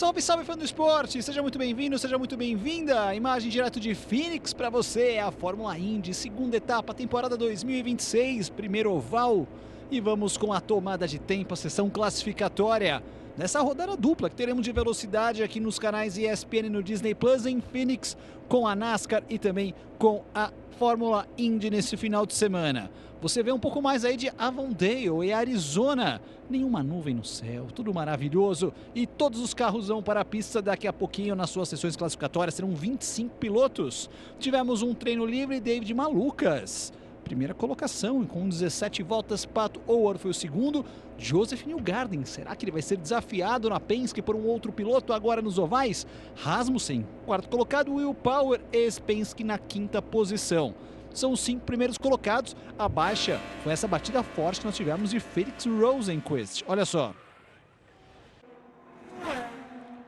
Salve, salve, fã do esporte! Seja muito bem-vindo, seja muito bem-vinda! Imagem direto de Phoenix para você, é a Fórmula Indy, segunda etapa, temporada 2026, primeiro oval. E vamos com a tomada de tempo, a sessão classificatória. Nessa rodada dupla que teremos de velocidade aqui nos canais ESPN no Disney Plus em Phoenix, com a NASCAR e também com a Fórmula Indy nesse final de semana. Você vê um pouco mais aí de Avondale e Arizona. Nenhuma nuvem no céu, tudo maravilhoso. E todos os carros vão para a pista daqui a pouquinho nas suas sessões classificatórias. Serão 25 pilotos. Tivemos um treino livre, David Malucas. Primeira colocação, com 17 voltas, Pato O'Ward foi o segundo. Joseph Newgarden, será que ele vai ser desafiado na Penske por um outro piloto agora nos ovais? Rasmussen, quarto colocado, Will Power, ex-Penske na quinta posição. São os 5 primeiros colocados. A baixa foi essa batida forte que nós tivemos de Felix Rosenqvist. Olha só.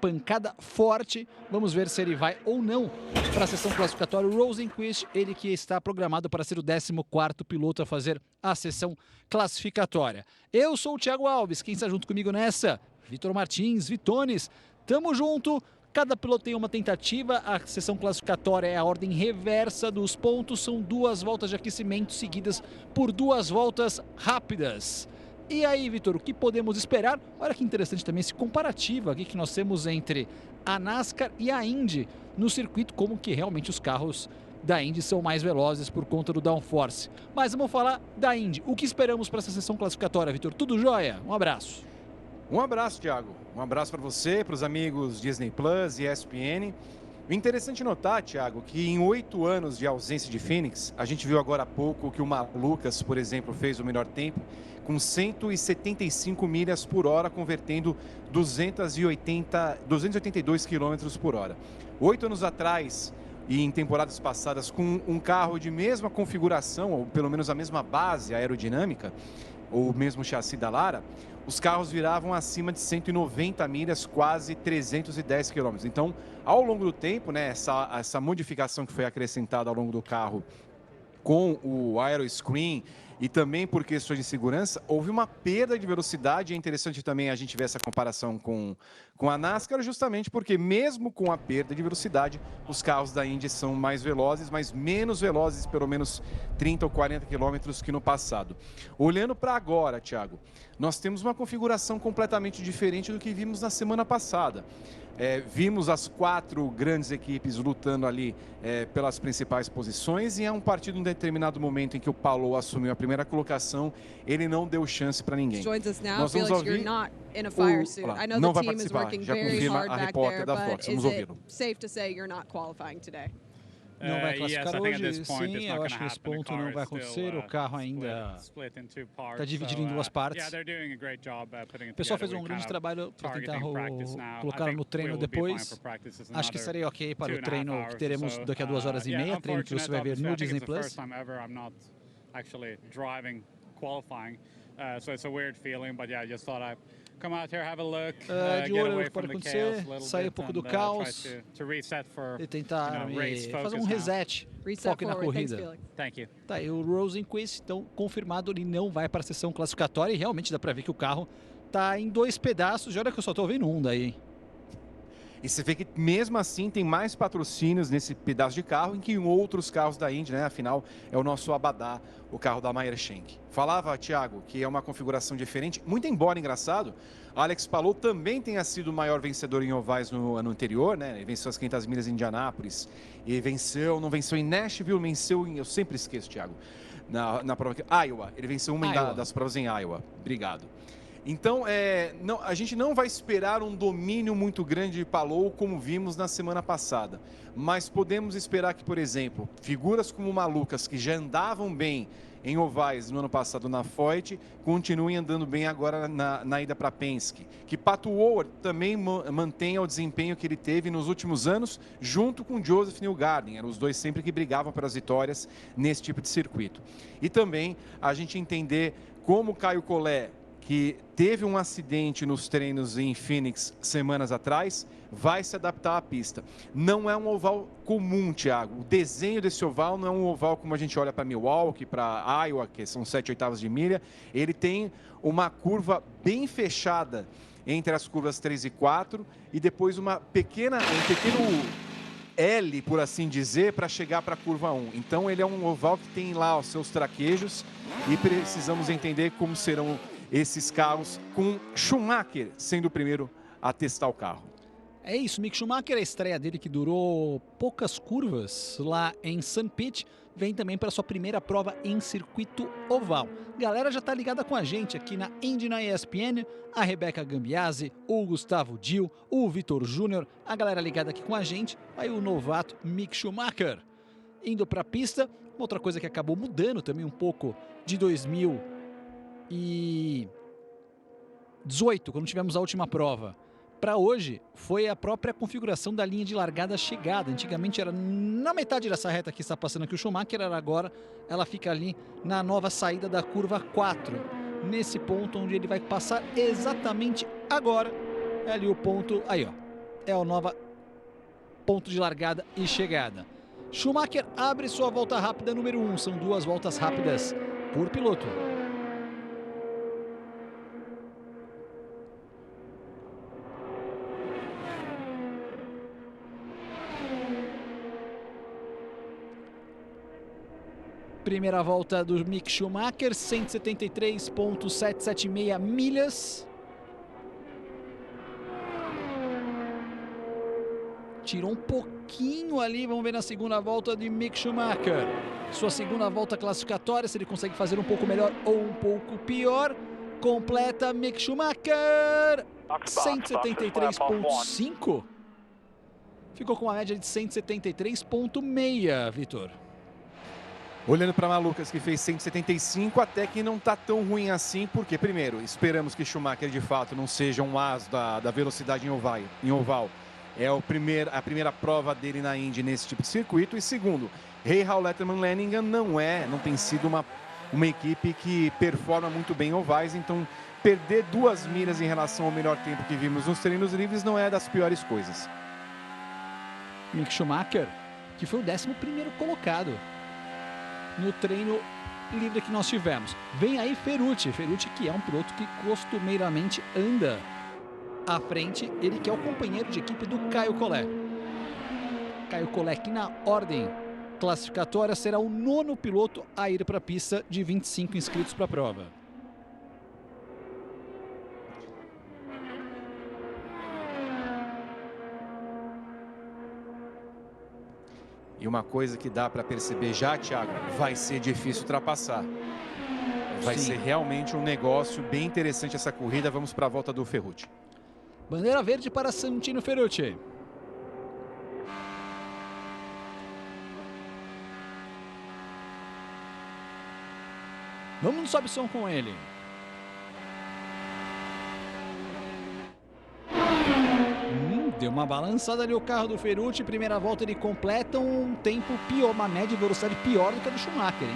Pancada forte. Vamos ver se ele vai ou não para a sessão classificatória. O Rosenqvist, ele que está programado para ser o 14º piloto a fazer a sessão classificatória. Eu sou o Thiago Alves. Quem está junto comigo nessa? Vitor Martins, Vitones. Tamo junto. Cada piloto tem uma tentativa, a sessão classificatória é a ordem reversa dos pontos, são 2 voltas de aquecimento seguidas por 2 voltas rápidas. E aí, Vitor, o que podemos esperar? Olha que interessante também esse comparativo aqui que nós temos entre a NASCAR e a Indy no circuito, como que realmente os carros da Indy são mais velozes por conta do downforce. Mas vamos falar da Indy. O que esperamos para essa sessão classificatória, Vitor? Tudo jóia? Um abraço. Um abraço, Thiago. Um abraço para você, para os amigos Disney Plus e ESPN. O interessante notar, Thiago, que em 8 anos de ausência de Phoenix, a gente viu agora há pouco que o Malucas, por exemplo, fez o melhor tempo com 175 milhas por hora, convertendo 282 quilômetros por hora. 8 anos atrás, e em temporadas passadas, com um carro de mesma configuração, ou pelo menos a mesma base aerodinâmica, ou mesmo chassi da Lara, os carros viravam acima de 190 milhas, quase 310 quilômetros. Então, ao longo do tempo, né, essa modificação que foi acrescentada ao longo do carro com o aeroscreen e também por questões de segurança, houve uma perda de velocidade. É interessante também a gente ver essa comparação com a NASCAR, justamente porque mesmo com a perda de velocidade, os carros da Indy são mais velozes, mas menos velozes, pelo menos 30 ou 40 quilômetros que no passado. Olhando para agora, Thiago, nós temos uma configuração completamente diferente do que vimos na semana passada. Vimos as 4 grandes equipes lutando ali pelas principais posições, e a partir de um determinado momento em que o Palou assumiu a primeira colocação, ele não deu chance para ninguém. Nós vamos ouvir não vai participar, já confirma a repórter da Fox. Vamos ouvi-lo. Não vai classificar hoje, sim, eu acho que esse ponto não vai acontecer, o carro ainda está dividido em 2 partes. O pessoal fez um grande trabalho para tentar colocar no treino depois. Acho que seria ok para o treino que teremos daqui a 2h30, treino que você vai ver no Disney Plus. De olho no que pode acontecer, sair um pouco do caos e tentar fazer um reset, foque na corrida. Tá aí o Rosenqvist, então confirmado, ele não vai para a sessão classificatória, e realmente dá para ver que o carro tá em 2 pedaços. E olha que eu só tô vendo um daí. E você vê que mesmo assim tem mais patrocínios nesse pedaço de carro em que em outros carros da Indy, né? Afinal, é o nosso Abadá, o carro da Meyer Shank. Falava, Thiago, que é uma configuração diferente, muito embora engraçado, Alex Palou também tenha sido o maior vencedor em ovais no ano anterior, né? Ele venceu as 500 milhas em Indianápolis, e não venceu em Nashville, venceu em, eu sempre esqueço, Thiago, na prova aqui, Iowa. Ele venceu uma das provas em Iowa. Obrigado. Então, a gente não vai esperar um domínio muito grande de Palou como vimos na semana passada. Mas podemos esperar que, por exemplo, figuras como Malucas, que já andavam bem em ovais no ano passado na Foyt, continuem andando bem agora na ida para Penske. Que Pato O'Ward também mantenha o desempenho que ele teve nos últimos anos, junto com Joseph Newgarden. Eram os dois sempre que brigavam pelas vitórias nesse tipo de circuito. E também a gente entender como Caio Collet, que teve um acidente nos treinos em Phoenix semanas atrás, vai se adaptar à pista. Não é um oval comum, Thiago. O desenho desse oval não é um oval como a gente olha para Milwaukee, para Iowa, que são 7/8 de milha. Ele tem uma curva bem fechada entre as curvas 3 e 4 e depois um pequeno L, por assim dizer, para chegar para a curva 1. Então ele é um oval que tem lá os seus traquejos e precisamos entender como serão esses carros, com Schumacher sendo o primeiro a testar o carro. É isso, Mick Schumacher, a estreia dele que durou poucas curvas lá em St. Pete, vem também para sua primeira prova em circuito oval. Galera já tá ligada com a gente aqui na Indy na ESPN, a Rebeca Gambiase, o Gustavo Dil, o Vitor Júnior, a galera ligada aqui com a gente, aí o novato Mick Schumacher. Indo para a pista, outra coisa que acabou mudando também um pouco de 2018, quando tivemos a última prova, para hoje, foi a própria configuração da linha de largada-chegada. Antigamente era na metade dessa reta que está passando aqui o Schumacher, agora ela fica ali na nova saída da curva 4. Nesse ponto onde ele vai passar exatamente agora. É ali o ponto, aí ó, é o novo ponto de largada e chegada. Schumacher abre sua volta rápida número 1, são 2 voltas rápidas por piloto. Primeira volta do Mick Schumacher, 173,776 milhas. Tirou um pouquinho ali, vamos ver na segunda volta de Mick Schumacher. Sua segunda volta classificatória, se ele consegue fazer um pouco melhor ou um pouco pior. Completa Mick Schumacher, 173,5. Ficou com uma média de 173,6, Vitor. Olhando para Malucas, que fez 175, até que não está tão ruim assim, porque, primeiro, esperamos que Schumacher, de fato, não seja um as da velocidade em oval. É a primeira prova dele na Indy nesse tipo de circuito. E, segundo, Rahal Letterman-Lanigan não tem sido uma equipe que performa muito bem em ovais, então perder 2 milhas em relação ao melhor tempo que vimos nos treinos livres não é das piores coisas. Mick Schumacher, que foi o 11º colocado no treino livre que nós tivemos. Vem aí Ferrucci que é um piloto que costumeiramente anda à frente, ele que é o companheiro de equipe do Caio Collet. Caio Collet que na ordem classificatória será o 9º piloto a ir para a pista de 25 inscritos para a prova. E uma coisa que dá para perceber já, Thiago, vai ser difícil ultrapassar. Vai ser realmente um negócio bem interessante essa corrida. Vamos para a volta do Ferrucci. Bandeira verde para Santino Ferrucci. Vamos no sobe som com ele. Deu uma balançada ali o carro do Ferrucci. Primeira volta ele completa um tempo pior, uma média de velocidade pior do que a do Schumacher, hein?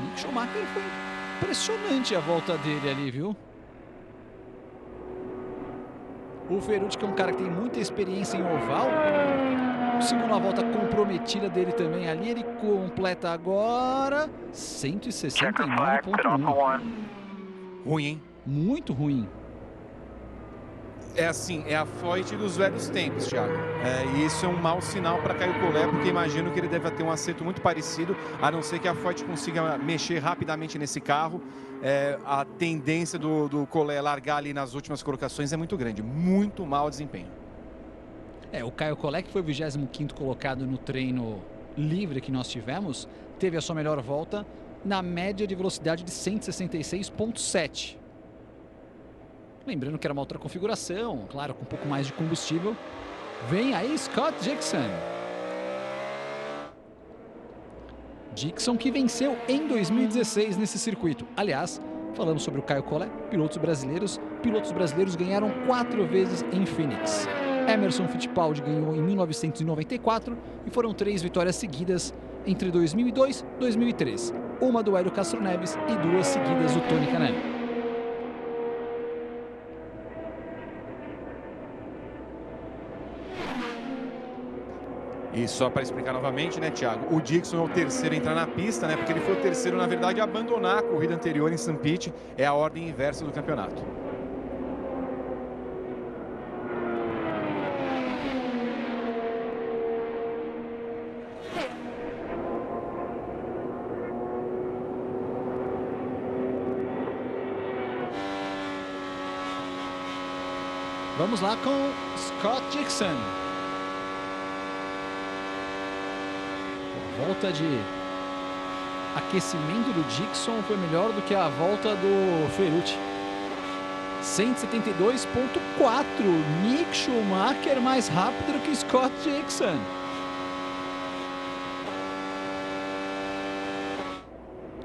Mick Schumacher foi impressionante a volta dele ali, viu? O Ferrucci, que é um cara que tem muita experiência em oval, segunda volta comprometida dele também ali, ele completa agora 169,1. Ruim, hein? Muito ruim. É assim, é a Foyt dos velhos tempos, Thiago. E isso é um mau sinal para Caio Collet, porque imagino que ele deve ter um acerto muito parecido, a não ser que a Foyt consiga mexer rapidamente nesse carro. A tendência do Collet largar ali nas últimas colocações é muito grande, muito mau desempenho. O Caio Collet, que foi o 25º colocado no treino livre que nós tivemos, teve a sua melhor volta na média de velocidade de 166,7. Lembrando que era uma outra configuração, claro, com um pouco mais de combustível. Vem aí Scott Dixon. Dixon que venceu em 2016 nesse circuito. Aliás, falamos sobre o Caio Collet, pilotos brasileiros. Pilotos brasileiros ganharam 4 vezes em Phoenix. Emerson Fittipaldi ganhou em 1994 e foram 3 vitórias seguidas entre 2002 e 2003. Uma do Hélio Castro Neves e 2 seguidas do Tony Kanaan. E só para explicar novamente, né, Thiago? O Dixon é o terceiro a entrar na pista, né? Porque ele foi o terceiro, na verdade, a abandonar a corrida anterior em St. Pete. É a ordem inversa do campeonato. Vamos lá com Scott Dixon. A volta de aquecimento do Dixon foi melhor do que a volta do Ferrucci. 172.4. Mick Schumacher mais rápido do que Scott Dixon.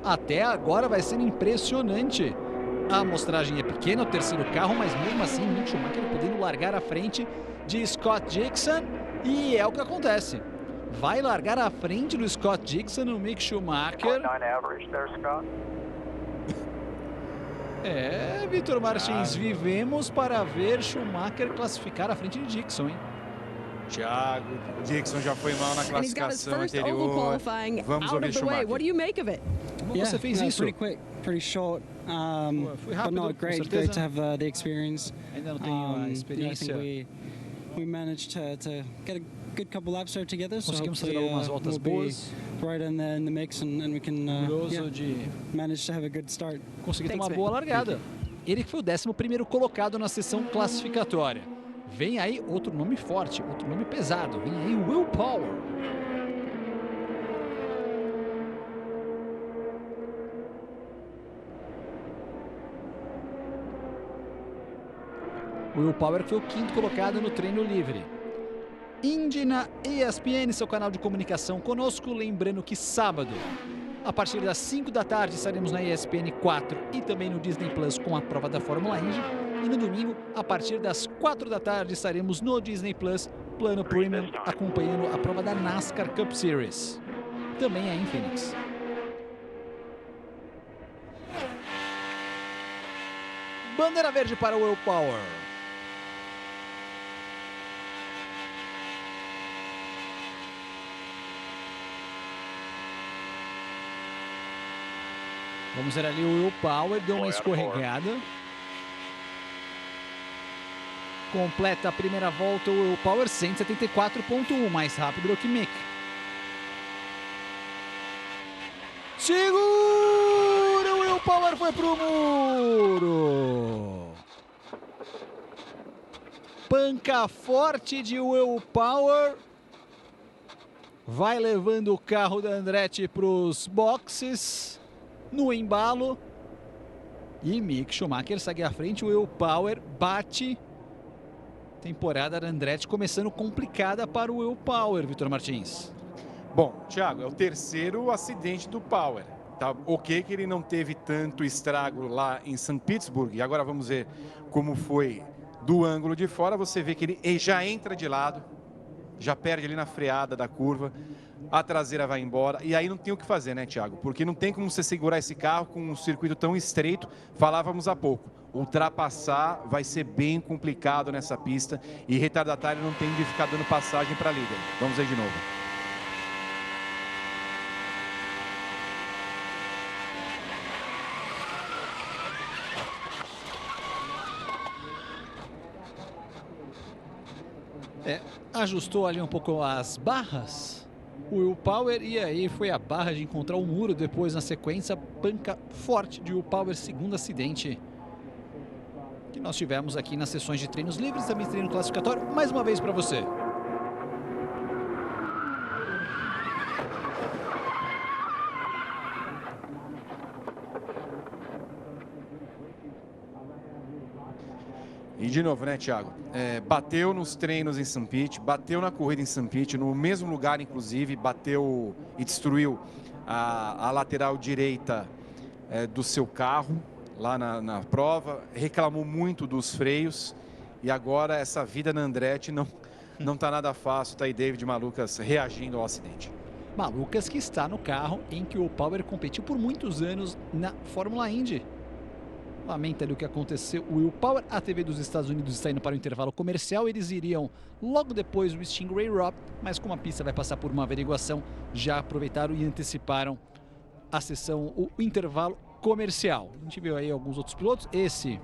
Até agora vai ser impressionante. A amostragem é pequena, o terceiro carro, mas mesmo assim Mick Schumacher podendo largar à frente de Scott Dixon. E é o que acontece. Vai largar à frente do Scott Dixon o Mick Schumacher. É, Vitor Martins, vivemos para ver Schumacher classificar à frente de Dixon, hein? Thiago, Dixon já foi mal na classificação anterior. Vamos ouvir Schumacher. Como você fez isso? Pretty short, foi rápido, but not great. Great to have the experience. Ainda não tenho a experiência. I think we managed to get a good couple laps there together. So Conseguimos fazer algumas voltas boas. Right in the mix, and we can manage to have a good start. Conseguir ter uma boa largada. Ele que foi o 11º colocado na sessão classificatória. Vem aí outro nome forte, outro nome pesado. Vem aí Will Power. Will Power foi o 5º colocado no treino livre. Indy na ESPN, seu canal de comunicação conosco. Lembrando que sábado, a partir das 5 da tarde, estaremos na ESPN 4 e também no Disney Plus com a prova da Fórmula Indy. E no domingo, a partir das 4 da tarde, estaremos no Disney Plus, plano Premium, acompanhando a prova da NASCAR Cup Series. Também é em Phoenix. Bandeira verde para o Will Power. Vamos ver ali o Will Power, deu uma escorregada. Completa a primeira volta o Will Power, 174.1, mais rápido do que Mick. Segura! O Will Power foi pro muro. Panca forte de Will Power. Vai levando o carro da Andretti para os boxes. No embalo. E Mick Schumacher segue à frente. O Will Power bate. Temporada da Andretti começando complicada para o Will Power, Vitor Martins. Bom, Thiago, é o terceiro acidente do Power. Tá ok que ele não teve tanto estrago lá em St. Petersburg. E agora vamos ver como foi do ângulo de fora. Você vê que ele já entra de lado, já perde ali na freada da curva. A traseira vai embora. E aí não tem o que fazer, né, Thiago? Porque não tem como você segurar esse carro com um circuito tão estreito. Falávamos há pouco. Ultrapassar vai ser bem complicado nessa pista. E retardatário não tem de ficar dando passagem para líder. Vamos ver de novo. Ajustou ali um pouco as barras, o Will Power, e aí foi a barra de encontrar o muro. Depois, na sequência, panca forte de Will Power, segundo acidente que nós tivemos aqui nas sessões de treinos livres, também treino classificatório, mais uma vez para você. E de novo, né, Thiago? Bateu nos treinos em St. Pete, bateu na corrida em St. Pete, no mesmo lugar, inclusive, bateu e destruiu a lateral direita do seu carro, lá na prova, reclamou muito dos freios, e agora essa vida na Andretti não tá nada fácil, tá aí David Malukas reagindo ao acidente. Malukas que está no carro em que o Power competiu por muitos anos na Fórmula Indy. Lamenta ali o que aconteceu. O Will Power, a TV dos Estados Unidos está indo para o intervalo comercial. Eles iriam logo depois do Stingray Rob, mas como a pista vai passar por uma averiguação, já aproveitaram e anteciparam a sessão, o intervalo comercial. A gente viu aí alguns outros pilotos. Esse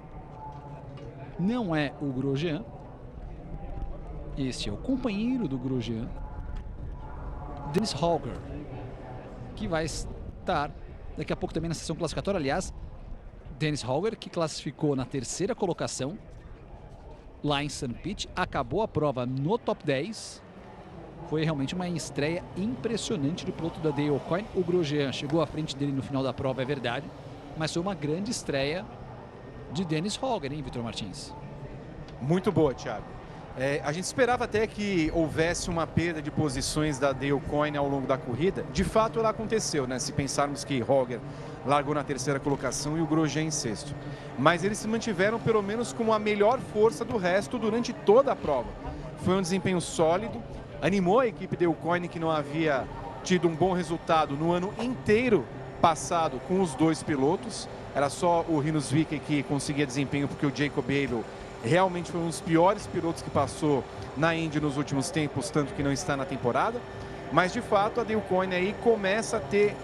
não é o Grosjean. Este é o companheiro do Grosjean, Dennis Hauger, que vai estar daqui a pouco também na sessão classificatória. Aliás, Dennis Hauger, que classificou na terceira colocação lá em St. Pete, acabou a prova no top 10. Foi realmente uma estreia impressionante do piloto da Dale Coyne. O Grosjean chegou à frente dele no final da prova, é verdade, mas foi uma grande estreia de Dennis Hauger, hein, Vitor Martins? Muito boa, Thiago. A gente esperava até que houvesse uma perda de posições da Dale Coyne ao longo da corrida. De fato, ela aconteceu, né? Se pensarmos que Hauger largou na terceira colocação e o Grosjean em sexto. Mas eles se mantiveram pelo menos como a melhor força do resto durante toda a prova. Foi um desempenho sólido, animou a equipe Dale Coyne, que não havia tido um bom resultado no ano inteiro passado com os dois pilotos. Era só o Rinus VeeKay que conseguia desempenho, porque o Jacob Abel realmente foi um dos piores pilotos que passou na Indy nos últimos tempos, tanto que não está na temporada. Mas, de fato, a Dale Coyne aí começa a ter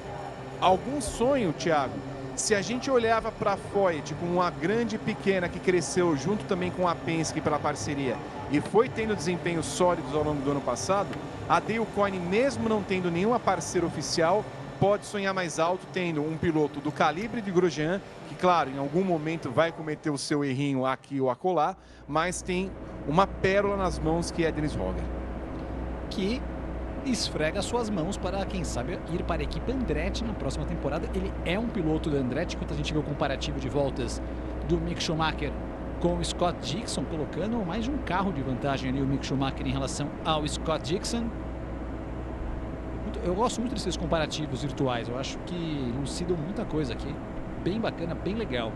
algum sonho, Thiago. Se a gente olhava para a Foyt como uma grande pequena que cresceu junto também com a Penske pela parceria e foi tendo desempenhos sólidos ao longo do ano passado, a Dale Coyne, mesmo não tendo nenhuma parceira oficial, pode sonhar mais alto tendo um piloto do calibre de Grosjean, que, claro, em algum momento vai cometer o seu errinho aqui ou acolá, mas tem uma pérola nas mãos que é Dennis Hauger. Que esfrega suas mãos para, quem sabe, ir para a equipe Andretti na próxima temporada. Ele é um piloto da Andretti, enquanto a gente vê o comparativo de voltas do Mick Schumacher com o Scott Dixon, colocando mais de um carro de vantagem ali o Mick Schumacher em relação ao Scott Dixon. Eu gosto muito desses comparativos virtuais, eu acho que elucidam muita coisa aqui. Bem bacana, bem legal.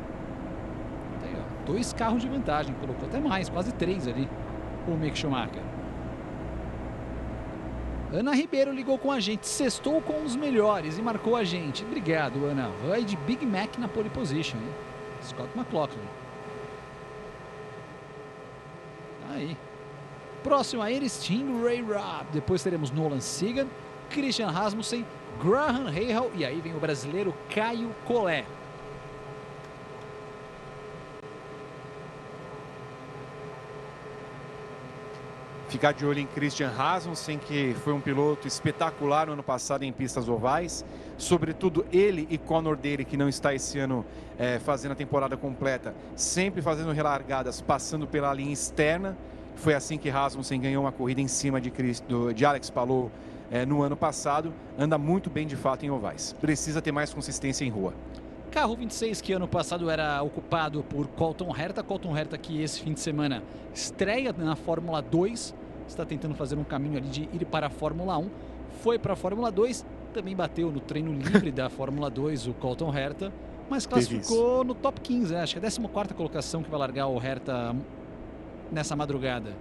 Tem, ó, 2 carros de vantagem, colocou até mais, quase 3 ali, o Mick Schumacher. Ana Ribeiro ligou com a gente, sextou com os melhores e marcou a gente. Obrigado, Ana. Vai de Big Mac na pole position, hein? Scott McLaughlin. Aí. Próximo a ele, Stingray Rob. Depois teremos Nolan Sigan, Christian Rasmussen, Graham Rahal e aí vem o brasileiro Caio Collet. Ficar de olho em Christian Rasmussen, que foi um piloto espetacular no ano passado em pistas ovais. Sobretudo ele e Conor Daly, que não está esse ano fazendo a temporada completa, sempre fazendo relargadas, passando pela linha externa. Foi assim que Rasmussen ganhou uma corrida em cima de Alex Palou no ano passado. Anda muito bem de fato em ovais. Precisa ter mais consistência em rua. Carro 26, que ano passado era ocupado por Colton Herta. Colton Herta, que esse fim de semana estreia na Fórmula 2, está tentando fazer um caminho ali de ir para a Fórmula 1. Foi para a Fórmula 2, também bateu no treino livre da Fórmula 2 o Colton Herta, mas classificou no top 15, acho que é a 14ª colocação que vai largar o Herta nessa madrugada.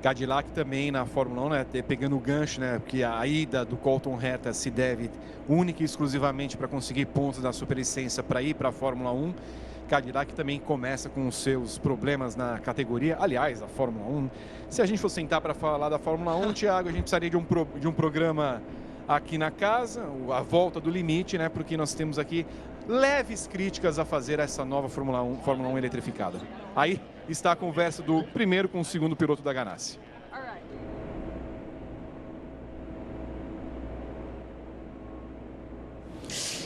Cadillac também na Fórmula 1, né, pegando o gancho, né, porque a ida do Colton Herta se deve única e exclusivamente para conseguir pontos da superlicença para ir para a Fórmula 1. Cadillac também começa com os seus problemas na categoria. Aliás, a Fórmula 1, se a gente for sentar para falar da Fórmula 1, Thiago, a gente precisaria de um programa aqui na casa, a volta do limite, né, porque nós temos aqui leves críticas a fazer a essa nova Fórmula 1 eletrificada. Aí está a conversa do primeiro com o segundo piloto da Ganassi.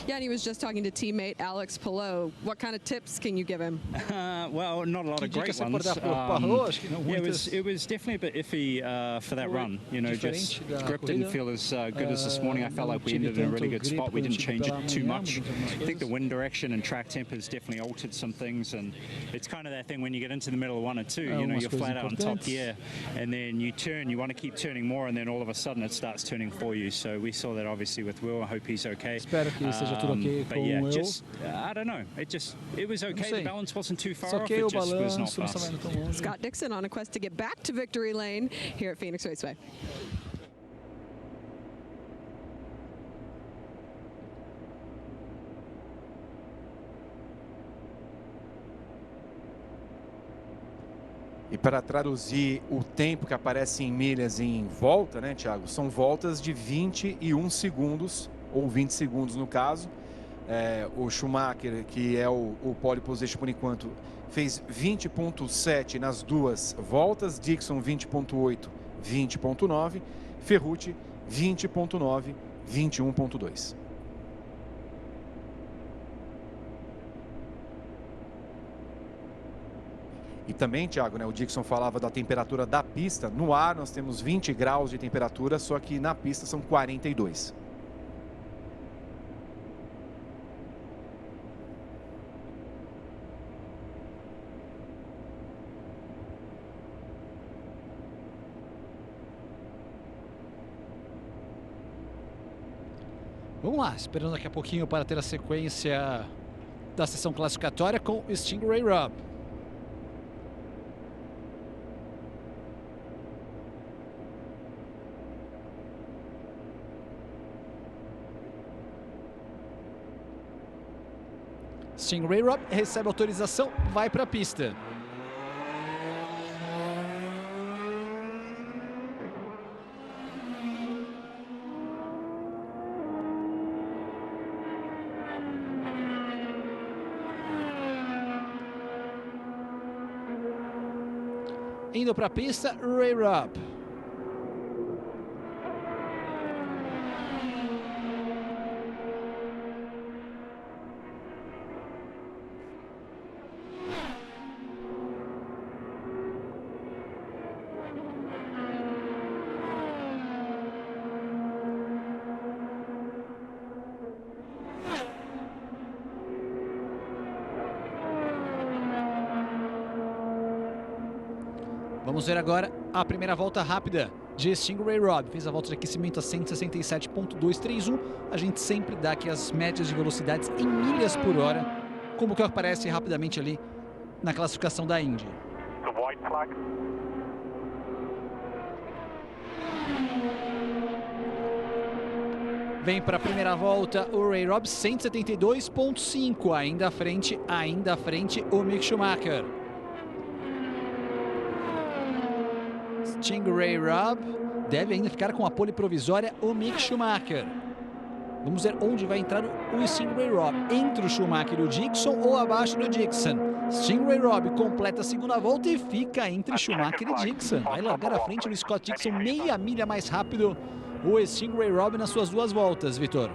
Yeah, and he was just talking to teammate Alex Palou. What kind of tips can you give him? Well, not a lot of great ones. It was definitely a bit iffy for that run. You know, just grip didn't feel as good as this morning. I felt like we ended in a really good spot. We didn't change it too much. I think the wind direction and track temp has definitely altered some things, and it's kind of that thing when you get into the middle of 1 or 2. You know, you're flat out in top gear, and then you turn. You want to keep turning more, and then all of a sudden it starts turning for you. So we saw that obviously with Will. I hope he's okay. But yeah, just I don't know. It was okay. The balance wasn't too far off. It just was not fast. Scott Dixon on a quest to get back to victory lane here at Phoenix Raceway. E para traduzir o tempo que aparece em milhas em volta, né, Thiago? São voltas de 21 segundos, ou 20 segundos no caso. O Schumacher, que é o pole position por enquanto, fez 20.7 nas duas voltas. Dixon 20.8, 20.9. Ferrucci 20.9, 21.2. E também, Thiago, né, o Dixon falava da temperatura da pista. No ar nós temos 20 graus de temperatura, só que na pista são 42. Vamos lá, esperando daqui a pouquinho para ter a sequência da sessão classificatória com Stingray Robb. Stingray Robb recebe autorização, vai para a pista. Indo para a pista, Ray Robb. Vamos ver agora a primeira volta rápida de Stingray Robb. Fez a volta de aquecimento a 167.231. A gente sempre dá aqui as médias de velocidades em milhas por hora, como que aparece rapidamente ali na classificação da Indy. Vem para a primeira volta o Ray Robb, 172.5. Ainda à frente o Mick Schumacher. Stingray Robb deve ainda ficar com a pole provisória o Mick Schumacher. Vamos ver onde vai entrar o Stingray Robb. Entre o Schumacher e o Dixon ou abaixo do Dixon. Stingray Robb completa a segunda volta e fica entre Schumacher e Dixon. Vai largar à frente do Scott Dixon, meia milha mais rápido o Stingray Robb nas suas duas voltas, Vitor.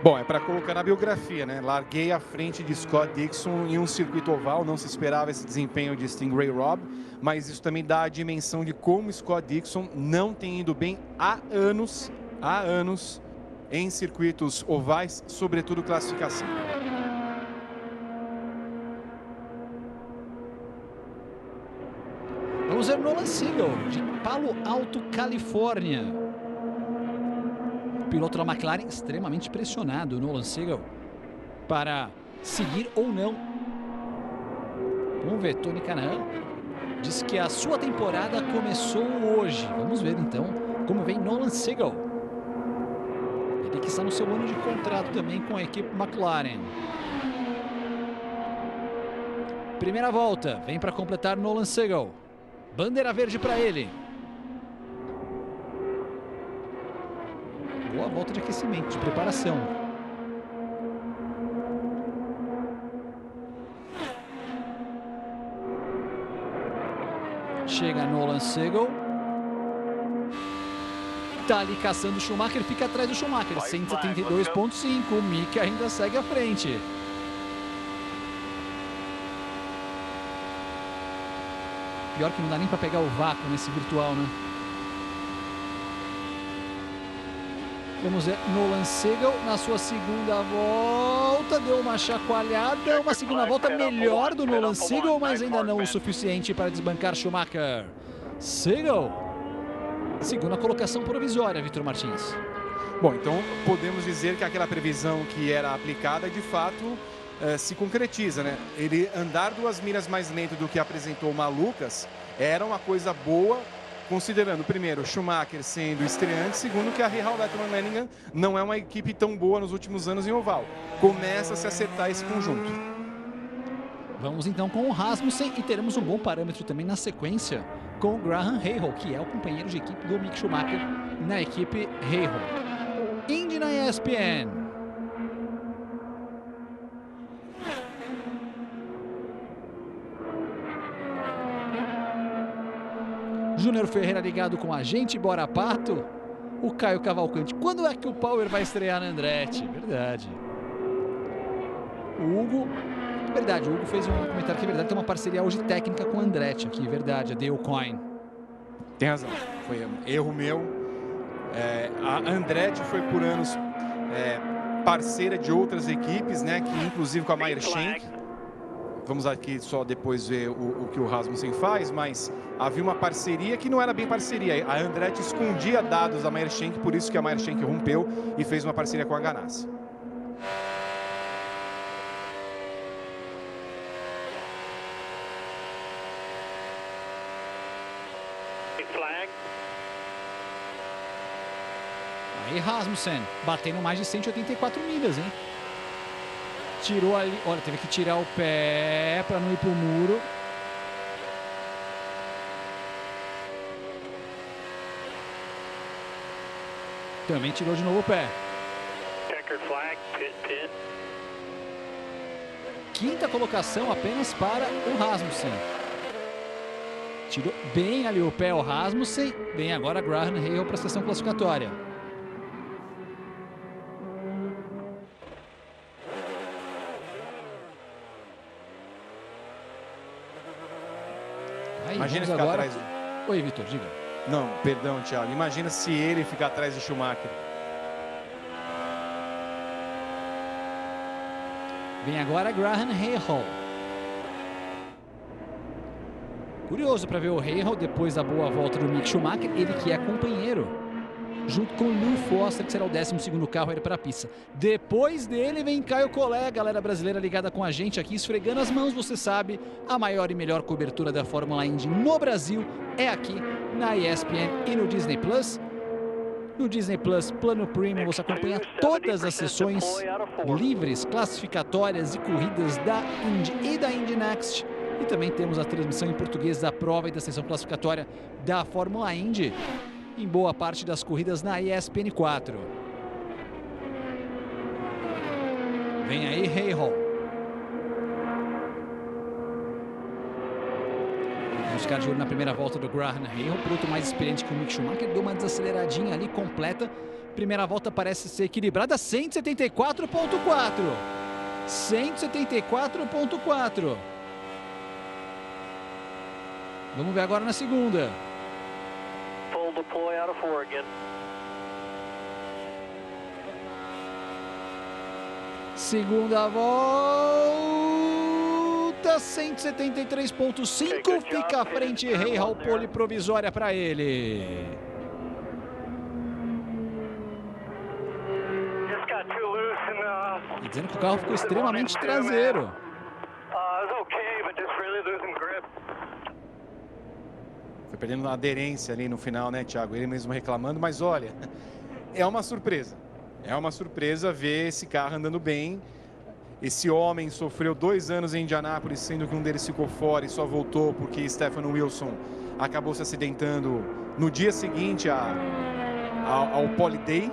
Bom, é para colocar na biografia, né? Larguei à frente de Scott Dixon em um circuito oval, não se esperava esse desempenho de Stingray Robb, mas isso também dá a dimensão de como Scott Dixon não tem ido bem há anos em circuitos ovais, sobretudo classificação. Vamos ver Nolan Siegel, de Palo Alto, Califórnia. Piloto da McLaren extremamente pressionado, Nolan Siegel, para seguir ou não. Vamos ver, Tony Kanaan diz que a sua temporada começou hoje. Vamos ver então como vem Nolan Siegel. Ele que está no seu ano de contrato também com a equipe McLaren. Primeira volta, vem para completar Nolan Siegel. Bandeira verde para ele. Boa volta de aquecimento, de preparação. Chega Nolan Siegel. Tá ali caçando o Schumacher, fica atrás do Schumacher. 172.5, o Mick ainda segue à frente. Pior que não dá nem para pegar o vácuo nesse virtual, né? Vamos ver, Nolan Siegel na sua segunda volta, deu uma chacoalhada, uma segunda volta melhor do Nolan Siegel, mas ainda não o suficiente para desbancar Schumacher. Siegel, segunda colocação provisória, Vitor Martins. Bom, então podemos dizer que aquela previsão que era aplicada, de fato, se concretiza, né? Ele andar 2 milhas mais lento do que apresentou o Malucas era uma coisa boa, considerando, primeiro, Schumacher sendo estreante, segundo, que a Howlett-Lanningham não é uma equipe tão boa nos últimos anos em oval. Começa a se acertar esse conjunto. Vamos então com o Rasmussen e teremos um bom parâmetro também na sequência com o Graham Rahal, que é o companheiro de equipe do Mick Schumacher na equipe Rahal. Indy na ESPN. Júnior Ferreira ligado com a gente, bora Pato. O Caio Cavalcante, quando é que o Power vai estrear na Andretti? Verdade. O Hugo fez um comentário que é verdade, tem uma parceria hoje técnica com a Andretti aqui, verdade, a Dale Coyne. Tem razão, foi erro meu. A Andretti foi por anos parceira de outras equipes, né, que inclusive com a Meyer Shank. Vamos aqui só depois ver o que o Rasmussen faz, mas havia uma parceria que não era bem parceria. A Andretti escondia dados da Meyer Shank, por isso que a Meyer Shank rompeu e fez uma parceria com a Ganassi. Aí Rasmussen, batendo mais de 184 milhas, hein? Tirou ali, olha, teve que tirar o pé para não ir pro muro. Também tirou de novo o pé. Quinta colocação apenas para o Rasmussen. Tirou bem ali o pé o Rasmussen. Vem agora Graham Rahal para a sessão classificatória. Aí, imagina ficar agora atrás. Oi, Vitor, diga. Não, perdão, Thiago. Imagina se ele ficar atrás de Schumacher. Vem agora Graham Rahal. Curioso para ver o Rahal depois da boa volta do Mick Schumacher, ele que é companheiro, junto com o Lew Foster, que será o 12º carro a ir para a pista. Depois dele vem Caio Collet, galera brasileira ligada com a gente aqui, esfregando as mãos, você sabe, a maior e melhor cobertura da Fórmula Indy no Brasil é aqui na ESPN e no Disney Plus. No Disney Plus, plano Premium, você acompanha todas as sessões livres, classificatórias e corridas da Indy e da Indy Next. E também temos a transmissão em português da prova e da sessão classificatória da Fórmula Indy em boa parte das corridas na ESPN 4. Vem aí Rahal. Vamos ficar de olho na primeira volta do Graham Rahal, piloto mais experiente que o Mick Schumacher, deu uma desaceleradinha ali completa. Primeira volta parece ser equilibrada, 174.4. 174.4. Vamos ver agora na segunda. Full deploy out of 4 again. Segunda volta, 173.5, fica à frente Rahal, pole provisória para ele. E dizendo que o carro ficou extremamente traseiro. Foi perdendo uma aderência ali no final, né, Thiago? Ele mesmo reclamando, mas olha, é uma surpresa. É uma surpresa ver esse carro andando bem. Esse homem sofreu 2 anos em Indianápolis, sendo que um deles ficou fora e só voltou porque Stephen Wilson acabou se acidentando no dia seguinte ao Pole Day.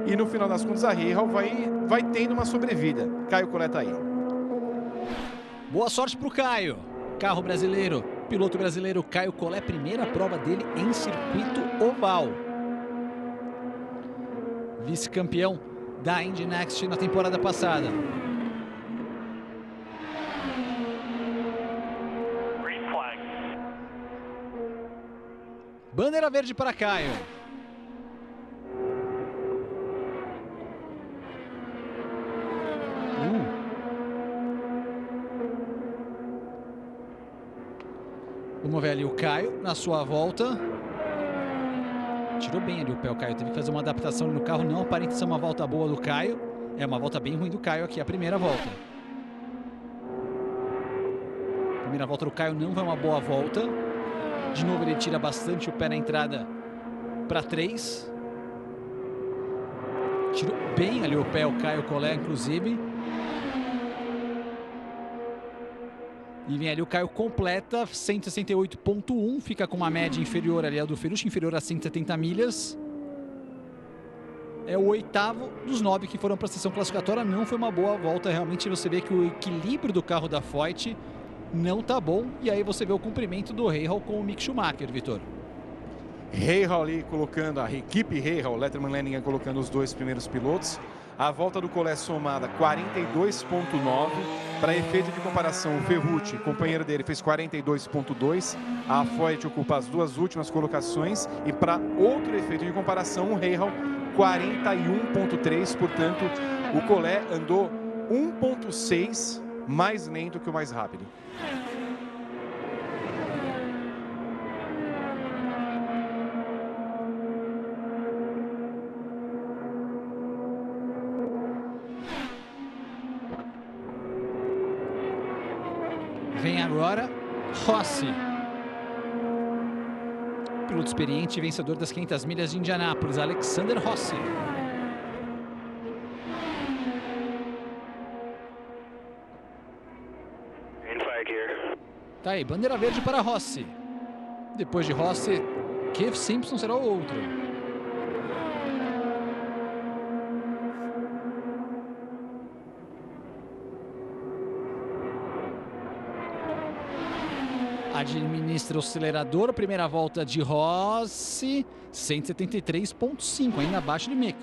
E no final das contas a Rahal vai tendo uma sobrevida. Caio Collet tá aí. Boa sorte para o Caio. Carro brasileiro, piloto brasileiro Caio Collet, primeira prova dele em circuito oval. Vice-campeão da Indy Next na temporada passada. Bandeira verde para Caio. Vamos ver ali o Caio na sua volta. Tirou bem ali o pé o Caio. Teve que fazer uma adaptação no carro. Não aparenta ser uma volta boa do Caio. É uma volta bem ruim do Caio aqui, a primeira volta. Primeira volta do Caio não vai uma boa volta. De novo ele tira bastante o pé na entrada para 3. Tirou bem ali o pé o Caio Collet, inclusive. E vem ali o Caio completa, 168.1, fica com uma média inferior ali à do Ferrucci, inferior a 170 milhas. É o 8º dos 9 que foram para a sessão classificatória. Não foi uma boa volta, realmente você vê que o equilíbrio do carro da Foyt não tá bom. E aí você vê o cumprimento do Rahal com o Mick Schumacher, Vitor. Rahal ali colocando, a equipe Rahal, Letterman Lanigan colocando os 2 primeiros pilotos. A volta do Collet somada 42.9. Para efeito de comparação, o Ferrucci, companheiro dele, fez 42.2. A Foyt ocupa as 2 últimas colocações. E para outro efeito de comparação, o Rahal 41.3. Portanto, o Collet andou 1.6 mais lento que o mais rápido. Vem agora Rossi, piloto experiente e vencedor das 500 milhas de Indianápolis, Alexander Rossi. Tá aí, bandeira verde para Rossi. Depois de Rossi, Keith Simpson será o outro. Administra o acelerador, primeira volta de Rossi, 173.5, ainda abaixo de Mick.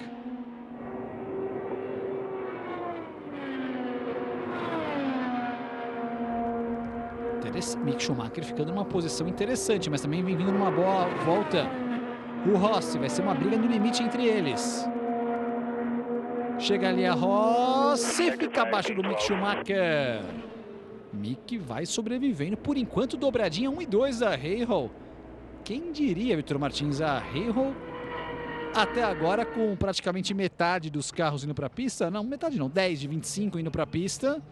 Mick Schumacher ficando numa posição interessante, mas também vem vindo numa boa volta o Rossi. Vai ser uma briga no limite entre eles. Chega ali a Rossi, fica abaixo do Mick Schumacher. Mick vai sobrevivendo, por enquanto dobradinha 1 e 2 da Rahal. Quem diria, Vitor Martins, a Rahal até agora com praticamente metade dos carros indo para a pista, não, metade não, 10 de 25 indo para a pista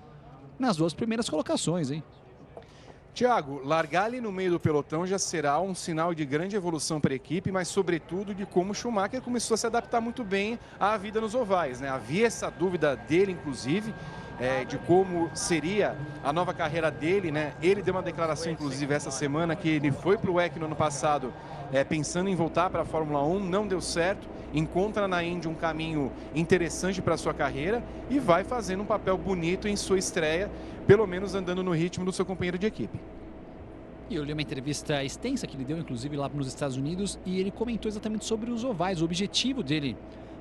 nas 2 primeiras colocações, hein? Tiago, largar ali no meio do pelotão já será um sinal de grande evolução para a equipe, mas sobretudo de como o Schumacher começou a se adaptar muito bem à vida nos ovais, né? Havia essa dúvida dele, inclusive, de como seria a nova carreira dele, né? Ele deu uma declaração, inclusive, essa semana, que ele foi para o WEC no ano passado pensando em voltar para a Fórmula 1, não deu certo, encontra na Indy um caminho interessante para a sua carreira e vai fazendo um papel bonito em sua estreia, pelo menos andando no ritmo do seu companheiro de equipe. E eu li uma entrevista extensa que ele deu, inclusive, lá nos Estados Unidos, e ele comentou exatamente sobre os ovais, o objetivo dele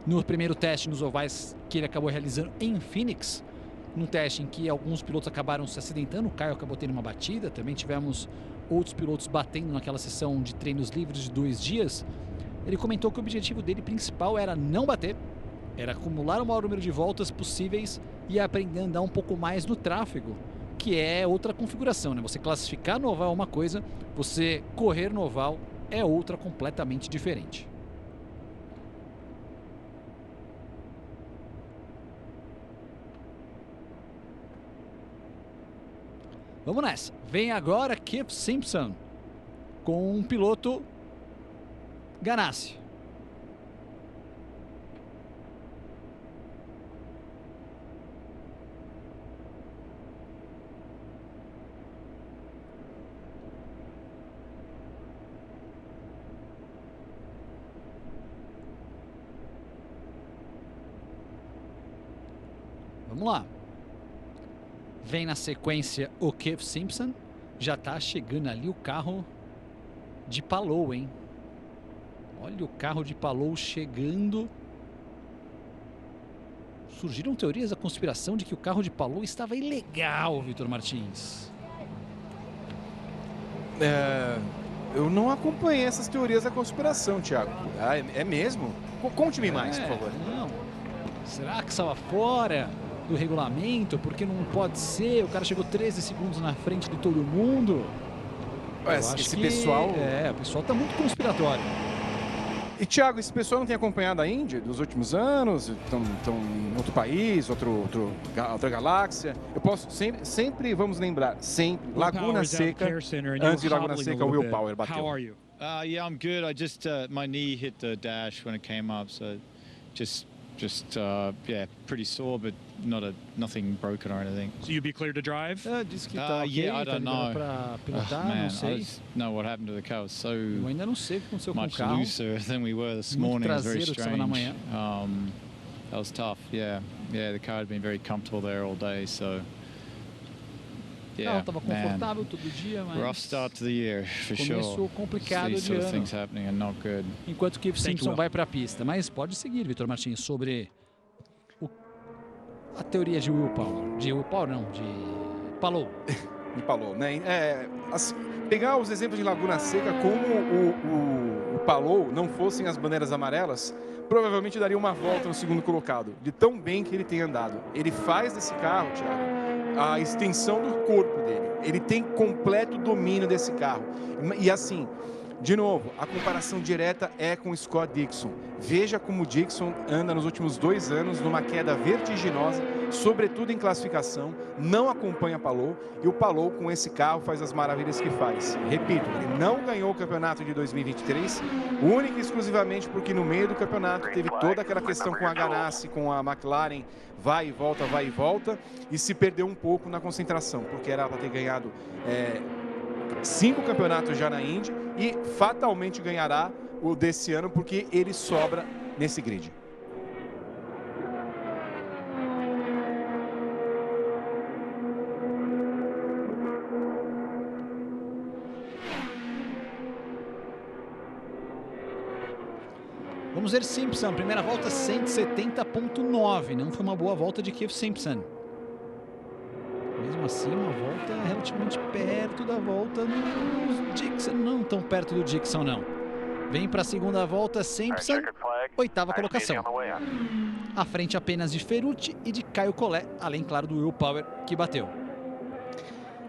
no primeiro teste nos ovais que ele acabou realizando em Phoenix, num teste em que alguns pilotos acabaram se acidentando, o Caio acabou tendo uma batida, também tivemos outros pilotos batendo naquela sessão de treinos livres de 2 dias. Ele comentou que o objetivo dele principal era não bater, era acumular o maior número de voltas possíveis e aprender a andar um pouco mais no tráfego, que é outra configuração, né? Você classificar no oval é uma coisa, você correr no oval é outra completamente diferente. Vamos nessa. Vem agora Keith Simpson com um piloto Ganassi. Vamos lá. Vem na sequência o Keith Simpson. Já tá chegando ali o carro de Palou, hein? Olha o carro de Palou chegando. Surgiram teorias da conspiração de que o carro de Palou estava ilegal, Vitor Martins. Eu não acompanhei essas teorias da conspiração, Thiago. É mesmo? Conte-me mais, por favor. Não. Será que estava fora do regulamento? Porque não pode ser. O cara chegou 13 segundos na frente de todo mundo. Esse pessoal... o pessoal tá muito conspiratório. E, Thiago, esse pessoal não tem acompanhado a Indy dos últimos anos? Estão em outro país, outra galáxia? Eu posso sempre vamos lembrar, sempre, Laguna Seca, antes de Laguna Seca, o Will Power bateu. How are you? Yeah, I'm good. I just, my knee hit the dash when it came up, so just just yeah, pretty sore, but nothing broken or anything. So you'd be cleared to drive? Diz que tá ok, yeah, I tá don't liberado know. pra pilotar, Man, não sei. I just know what happened to the car. It was so Eu ainda não sei o que aconteceu com o much carro. looser than we were this Muito morning. It was very traseiro que estava na strange. manhã. That was tough. Yeah, the car had been very comfortable there all day, so. O carro estava confortável todo dia, mas rough start to the year, for começou sure. complicado These de sort of ano. things happening are not good. Enquanto que Simpson vai para a pista. Mas pode seguir, Vitor Martins, sobre a teoria de Will Power. De Will Power, não, de Palou. De Palou, né? Assim, pegar os exemplos de Laguna Seca, como o Palou não fossem as bandeiras amarelas, provavelmente daria uma volta no segundo colocado, de tão bem que ele tem andado. Ele faz desse carro, Thiago, a extensão do corpo dele. Ele tem completo domínio desse carro. E assim, de novo, a comparação direta é com o Scott Dixon. Veja como o Dixon anda nos últimos 2 anos numa queda vertiginosa, sobretudo em classificação, não acompanha Palou, e o Palou com esse carro faz as maravilhas que faz. Repito, ele não ganhou o campeonato de 2023, única e exclusivamente porque no meio do campeonato teve toda aquela questão com a Ganassi, com a McLaren, vai e volta, e se perdeu um pouco na concentração, porque era para ter ganhado 5 campeonatos já na Indy, e fatalmente ganhará o desse ano, porque ele sobra nesse grid. Vamos ver Simpson, primeira volta 170.9, não foi uma boa volta de Keith Simpson. Mesmo assim, uma volta relativamente perto da volta do Dixon, não tão perto do Dixon não. Vem para a segunda volta Simpson, 8ª colocação. À frente apenas de Ferrucci e de Caio Collet, além claro do Will Power que bateu.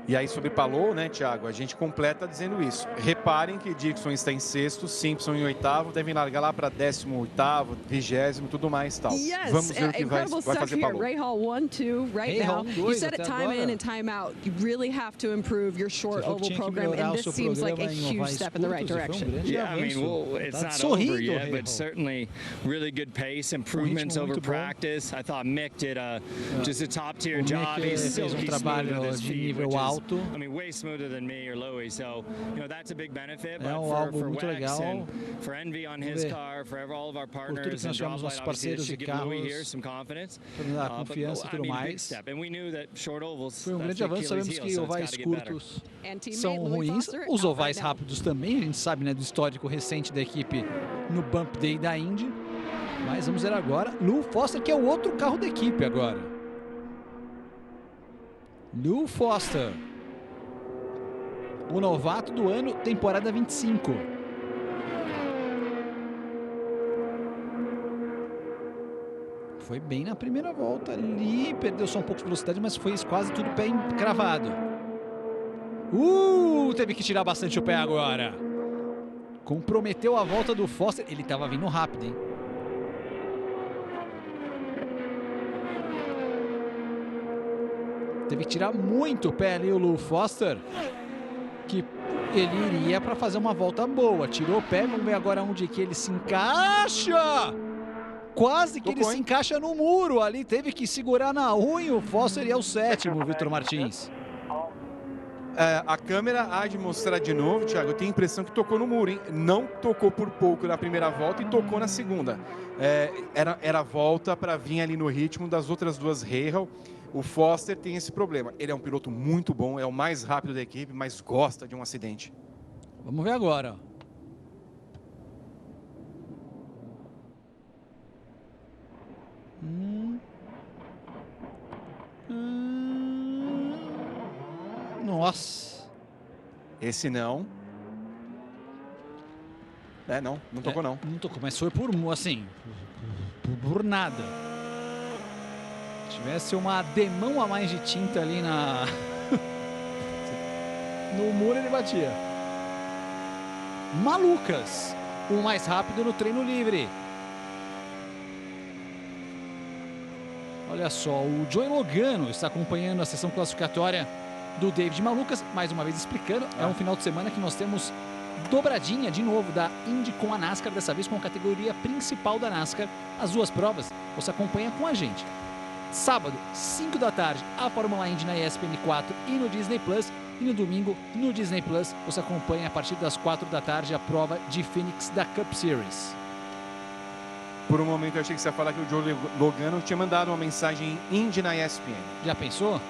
E aí sobre Palou, né, Thiago, a gente completa dizendo isso. Reparem que Dixon está em 6º, Simpson em 8º, devem largar lá para 18º, 20º, tudo mais tal. Yes, vamos ver o que vai fazer Palou. Rahal 1-2 right now. You said it time in and time out. You really have to improve your short oval program, and this seems like a huge step in the right direction. Yeah, I mean, well, it's not over yet, but certainly really good pace, improvements over practice. I thought Mick did just a top-tier job. He's fez trabalho de nível alto. I mean, way smoother than me or Louis, so you know that's a big benefit. But algo muito Wex legal. and for Envy on his car, for all of our partners and Droplight, obviously this should give Louis here some confidence. Confiança e tudo mais. And we knew that short ovals. Foi grande avanço, sabemos que ovais curtos são ruins, os ovais rápidos também, a gente sabe, né, do histórico recente da equipe no Bump Day da Indy. Mas vamos ver agora Lew Foster, que é o outro carro da equipe agora. Lew Foster, o novato do ano, temporada 25. Foi bem na primeira volta ali, perdeu só um pouco de velocidade, mas foi quase tudo pé cravado. Teve que tirar bastante o pé agora. Comprometeu a volta do Foster, ele estava vindo rápido, hein? Teve que tirar muito o pé ali o Lew Foster, que ele iria para fazer uma volta boa. Tirou o pé, vamos ver agora onde que ele se encaixa. Quase que ele se encaixa no muro ali, teve que segurar na unha. O Foster e é o 7º, Vitor Martins. A câmera há de mostrar de novo, Thiago, eu tenho a impressão que tocou no muro, hein? Não tocou por pouco na primeira volta e tocou na segunda. Era volta para vir ali no ritmo das outras duas Rahal. O Foster tem esse problema. Ele é um piloto muito bom, é o mais rápido da equipe, mas gosta de um acidente. Vamos ver agora. Nossa. Esse não. Não tocou não. Não tocou, mas foi por assim, por nada. Se tivesse uma demão a mais de tinta ali no muro, ele batia. Malucas, o mais rápido no treino livre. Olha só, o Joey Logano está acompanhando a sessão classificatória do David Malucas, mais uma vez explicando, é um final de semana que nós temos dobradinha de novo da Indy com a NASCAR, dessa vez com a categoria principal da NASCAR. As duas provas você acompanha com a gente. Sábado, 5 da tarde, a Fórmula Indy na ESPN 4 e no Disney Plus. E no domingo, no Disney Plus, você acompanha a partir das 4 da tarde a prova de Phoenix da Cup Series. Por um momento eu achei que você ia falar que o Joe Logano tinha mandado uma mensagem Indy na ESPN. Já pensou?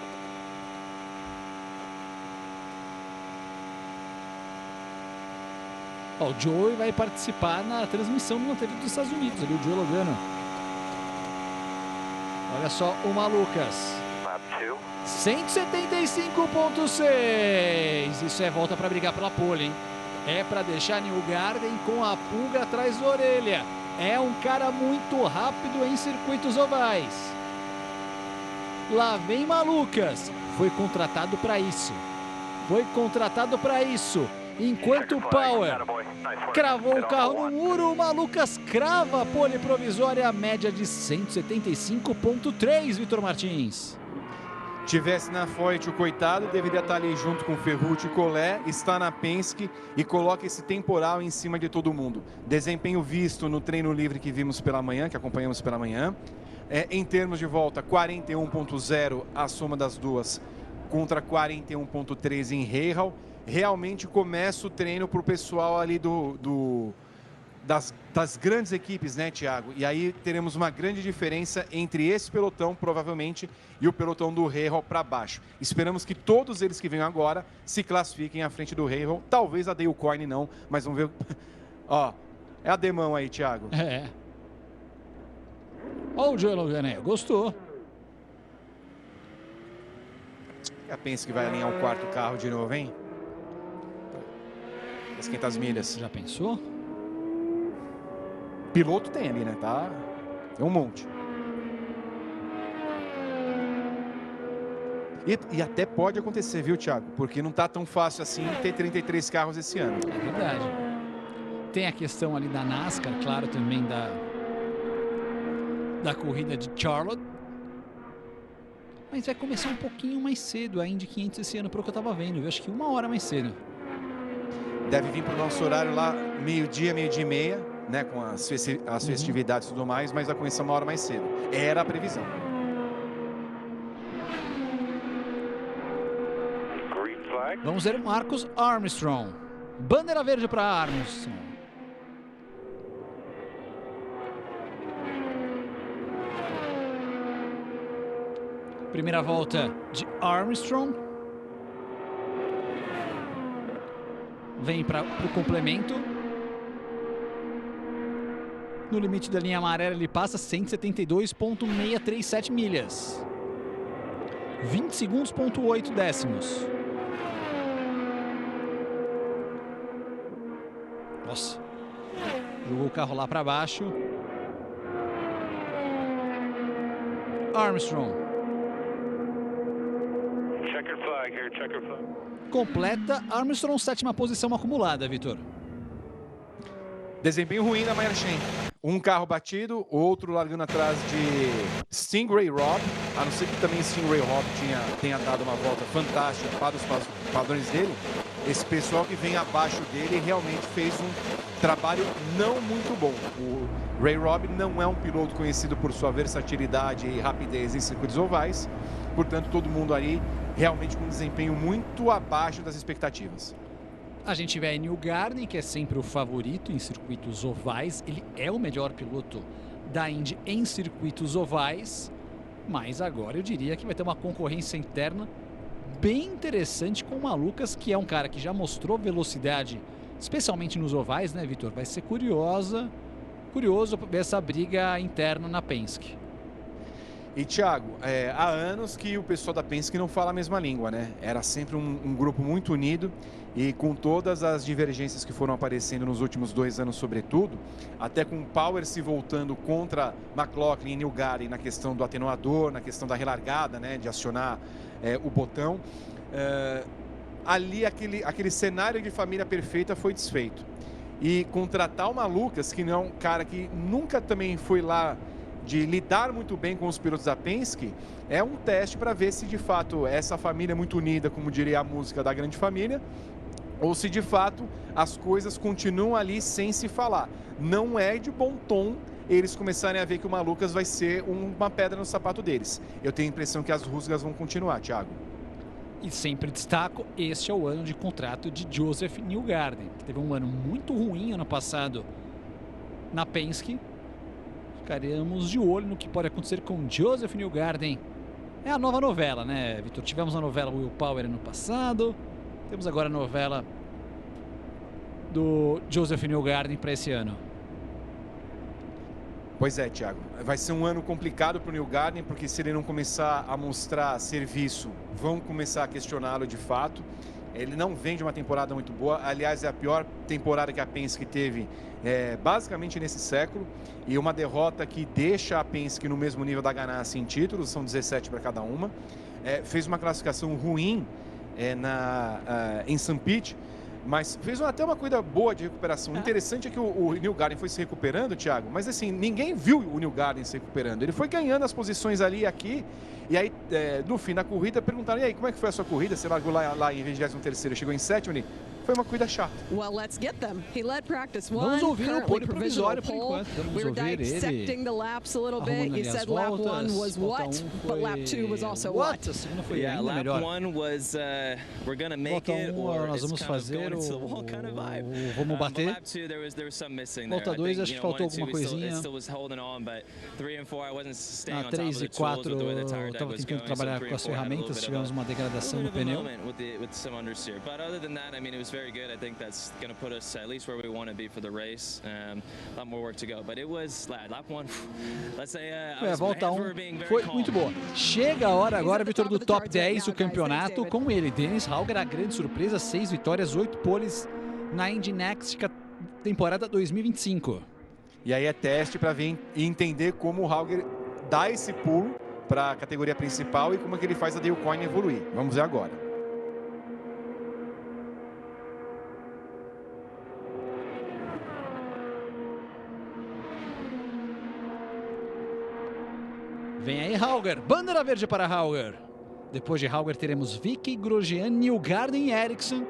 O Joe vai participar na transmissão na TV dos Estados Unidos, ali o Joe Logano. Olha só o Malucas. 175.6. Isso é volta para brigar pela pole, hein? É para deixar Newgarden com a pulga atrás da orelha. É um cara muito rápido em circuitos ovais. Lá vem Malucas. Foi contratado para isso. Enquanto o Power cravou o carro no muro, o Malucas crava a pole provisória, média de 175.3, Vitor Martins. Tivesse na Foyt, o coitado deveria estar ali junto com Ferrucci e Collet, está na Penske e coloca esse temporal em cima de todo mundo. Desempenho visto no treino livre que vimos pela manhã, que acompanhamos pela manhã. Em termos de volta, 41.0 a soma das duas contra 41.3 em Rahal. Realmente começa o treino para o pessoal ali das grandes equipes, né, Thiago? E aí teremos uma grande diferença entre esse pelotão, provavelmente, e o pelotão do Rahal para baixo. Esperamos que todos eles que venham agora se classifiquem à frente do Rahal. Talvez a Dale Coyne não, mas vamos ver. Ó, é a demão aí, Thiago. É. Ó o Joe Logano, gostou. A Penske vai alinhar o quarto carro de novo, hein? Esquenta as milhas. Já pensou? Piloto tem ali, né? Tá? Tem um monte. E até pode acontecer, viu, Thiago? Porque não tá tão fácil assim ter 33 carros esse ano. É verdade. Tem a questão ali da NASCAR, claro, também da corrida de Charlotte. Mas vai começar um pouquinho mais cedo a Indy 500 esse ano, pelo que eu tava vendo, viu? Acho que 1 hora mais cedo. Deve vir para o nosso horário lá, meio-dia, meio-dia e meia, né? Com as festividades e tudo mais, mas vai começar 1 hora mais cedo. Era a previsão. Vamos ver Marcus Armstrong. Bandeira verde para Armstrong. Primeira volta de Armstrong. Vem para o complemento. No limite da linha amarela ele passa 172.637 milhas. 20 segundos, ponto 8 décimos. Nossa. Jogou o carro lá para baixo. Armstrong. Checker flag here, checker flag. Completa Armstrong, 7ª posição acumulada, Vitor. Desempenho ruim da Meyer Shank. Um carro batido, outro largando atrás de Stingray Robb, a não ser que também Stingray Robb tenha dado uma volta fantástica para os padrões dele. Esse pessoal que vem abaixo dele realmente fez um trabalho não muito bom. O Ray Robb não é um piloto conhecido por sua versatilidade e rapidez em circuitos ovais, portanto todo mundo aí realmente com um desempenho muito abaixo das expectativas. A gente vê aí Newgarden, que é sempre o favorito em circuitos ovais. Ele é o melhor piloto da Indy em circuitos ovais. Mas agora eu diria que vai ter uma concorrência interna bem interessante com o Malucas, que é um cara que já mostrou velocidade, especialmente nos ovais, né, Vitor? Vai ser curioso ver essa briga interna na Penske. E, Thiago, há anos que o pessoal da Penske não fala a mesma língua, né? Era sempre um grupo muito unido e com todas as divergências que foram aparecendo nos últimos 2 anos, sobretudo, até com o Power se voltando contra McLaughlin e Newgarden na questão do atenuador, na questão da relargada, né? De acionar o botão. Ali, aquele cenário de família perfeita foi desfeito. E contratar o Malucas, que não é um cara que nunca também foi lá de lidar muito bem com os pilotos da Penske, é um teste para ver se de fato essa família é muito unida, como diria a música da grande família, ou se de fato as coisas continuam ali sem se falar. Não é de bom tom eles começarem a ver que o Malucas vai ser uma pedra no sapato deles. Eu tenho a impressão que as rusgas vão continuar, Thiago. E sempre destaco, este é o ano de contrato de Joseph Newgarden, que teve um ano muito ruim ano passado na Penske. Ficaremos de olho no que pode acontecer com Joseph Newgarden. É a nova novela, né, Vitor? Tivemos a novela Will Power ano passado, temos agora a novela do Joseph Newgarden para esse ano. Pois é, Thiago. Vai ser um ano complicado para o Newgarden, porque se ele não começar a mostrar serviço, vão começar a questioná-lo de fato. Ele não vem de uma temporada muito boa. Aliás, é a pior temporada que a Penske teve basicamente nesse século. E uma derrota que deixa a Penske no mesmo nível da Ganassi em títulos, são 17 para cada uma. Fez uma classificação ruim em St. Pete, mas fez até uma corrida boa de recuperação. O interessante é que o Newgarden foi se recuperando, Thiago, mas assim, ninguém viu o Newgarden se recuperando. Ele foi ganhando as posições ali e aqui, e aí no fim da corrida perguntaram: e aí, como é que foi a sua corrida? Você largou lá em 23º, chegou em 7º? Foi uma corrida chata. Well, let's get them. He led practice one. Vamos ouvir o pole provisório por enquanto. We were dissecting the laps a little bit. He said lap 1 was what, but lap 2 was also what. A segunda foi ainda melhor. Lap 1 was we're gonna make it, or nós vamos fazer vamos bater. Lap 2 there was some missing there. Volta 2 acho que faltou alguma coisinha. Na 3 e 4 eu estava tentando trabalhar com as ferramentas, tivemos uma degradação no pneu. Very good. I think that's going to put us at least where we want to be for the race. A lot more work to go, but it was lap 1. Let's say a volta 1 foi muito boa. Chega a hora agora, Vitor, do top 10 do campeonato com ele, Dennis Hauger, a grande surpresa, 6 vitórias, 8 poles na Indy Next temporada 2025. E aí é teste para ver e entender como o Hauger dá esse pulo para a categoria principal e como é que ele faz a Dale Coyne evoluir. Vamos ver agora. Vem aí Hauger, bandeira verde para Hauger. Depois de Hauger teremos Vicky, Grosjean, Newgarden e Ericsson.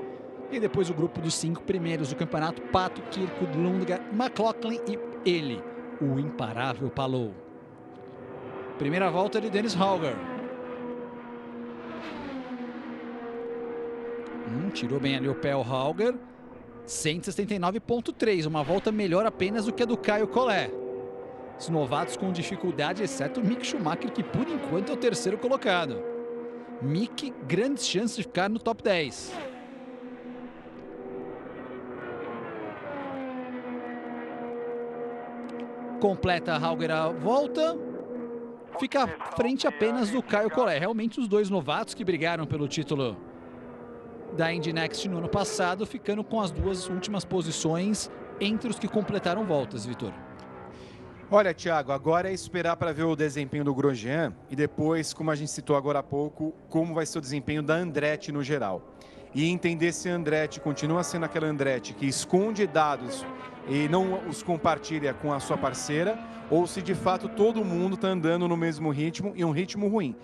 E depois o grupo dos 5 primeiros do campeonato, Pato, Kirkwood, Lundgaard, McLaughlin e ele, o imparável Palou. Primeira volta de Dennis Hauger. Tirou bem ali o pé o Hauger. 169,3, uma volta melhor apenas do que a do Caio Collet. Os novatos com dificuldade, exceto o Mick Schumacher, que por enquanto é o terceiro colocado. Mick, grandes chances de ficar no top 10. Completa a Hauger a volta. Fica à frente apenas do Caio Collet. Realmente os dois novatos que brigaram pelo título da Indy Next no ano passado, ficando com as duas últimas posições entre os que completaram voltas, Vitor. Olha, Thiago, agora é esperar para ver o desempenho do Grosjean e depois, como a gente citou agora há pouco, como vai ser o desempenho da Andretti no geral. E entender se a Andretti continua sendo aquela Andretti que esconde dados e não os compartilha com a sua parceira, ou se de fato todo mundo está andando no mesmo ritmo e um ritmo ruim.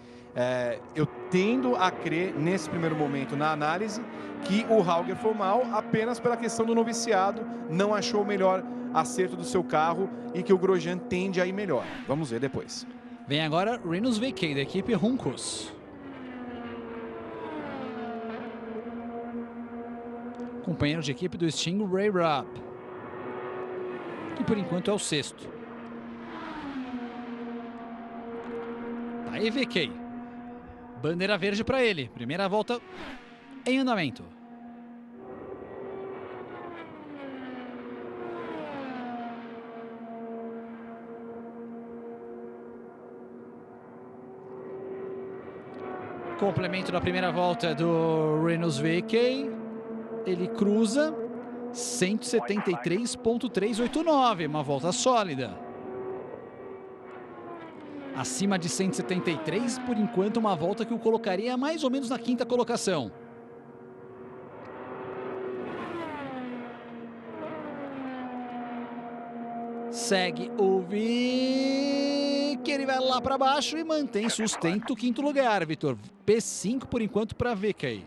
Eu tendo a crer, nesse primeiro momento, na análise, que o Hauger foi mal apenas pela questão do noviciado, não achou o melhor acerto do seu carro e que o Grosjean tende a ir melhor. Vamos ver depois. Vem agora Rinus VeeKay, da equipe Juncos. Companheiro de equipe do Sting, Ray Rupp, que por enquanto é o sexto. Tá aí VeeKay. Bandeira verde para ele. Primeira volta em andamento. Complemento da primeira volta do Rinus VeeKay. Ele cruza 173,389, uma volta sólida. Acima de 173, por enquanto, uma volta que o colocaria mais ou menos na quinta colocação. Segue o VeeKay, ele vai lá para baixo e mantém sustento quinto lugar, Vitor. P5 por enquanto para VeeKay.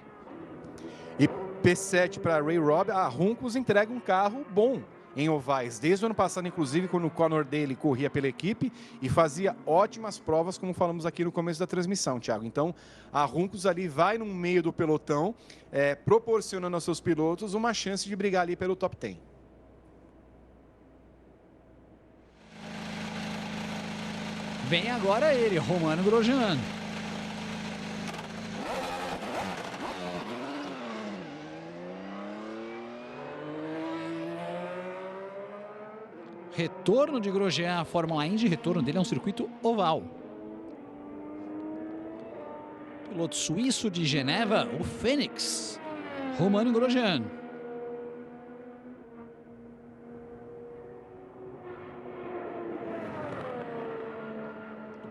E P7 para Ray Robb. A Juncos entrega um carro bom em ovais. Desde o ano passado, inclusive, quando o Conor Daly corria pela equipe e fazia ótimas provas, como falamos aqui no começo da transmissão, Thiago. Então, a Juncos ali vai no meio do pelotão, proporcionando aos seus pilotos uma chance de brigar ali pelo top 10. Vem agora ele, Romano Grosjean. Retorno de Grosjean à Fórmula Indy, retorno dele é um circuito oval. Piloto suíço de Geneva, o Fênix, Romano Grosjean.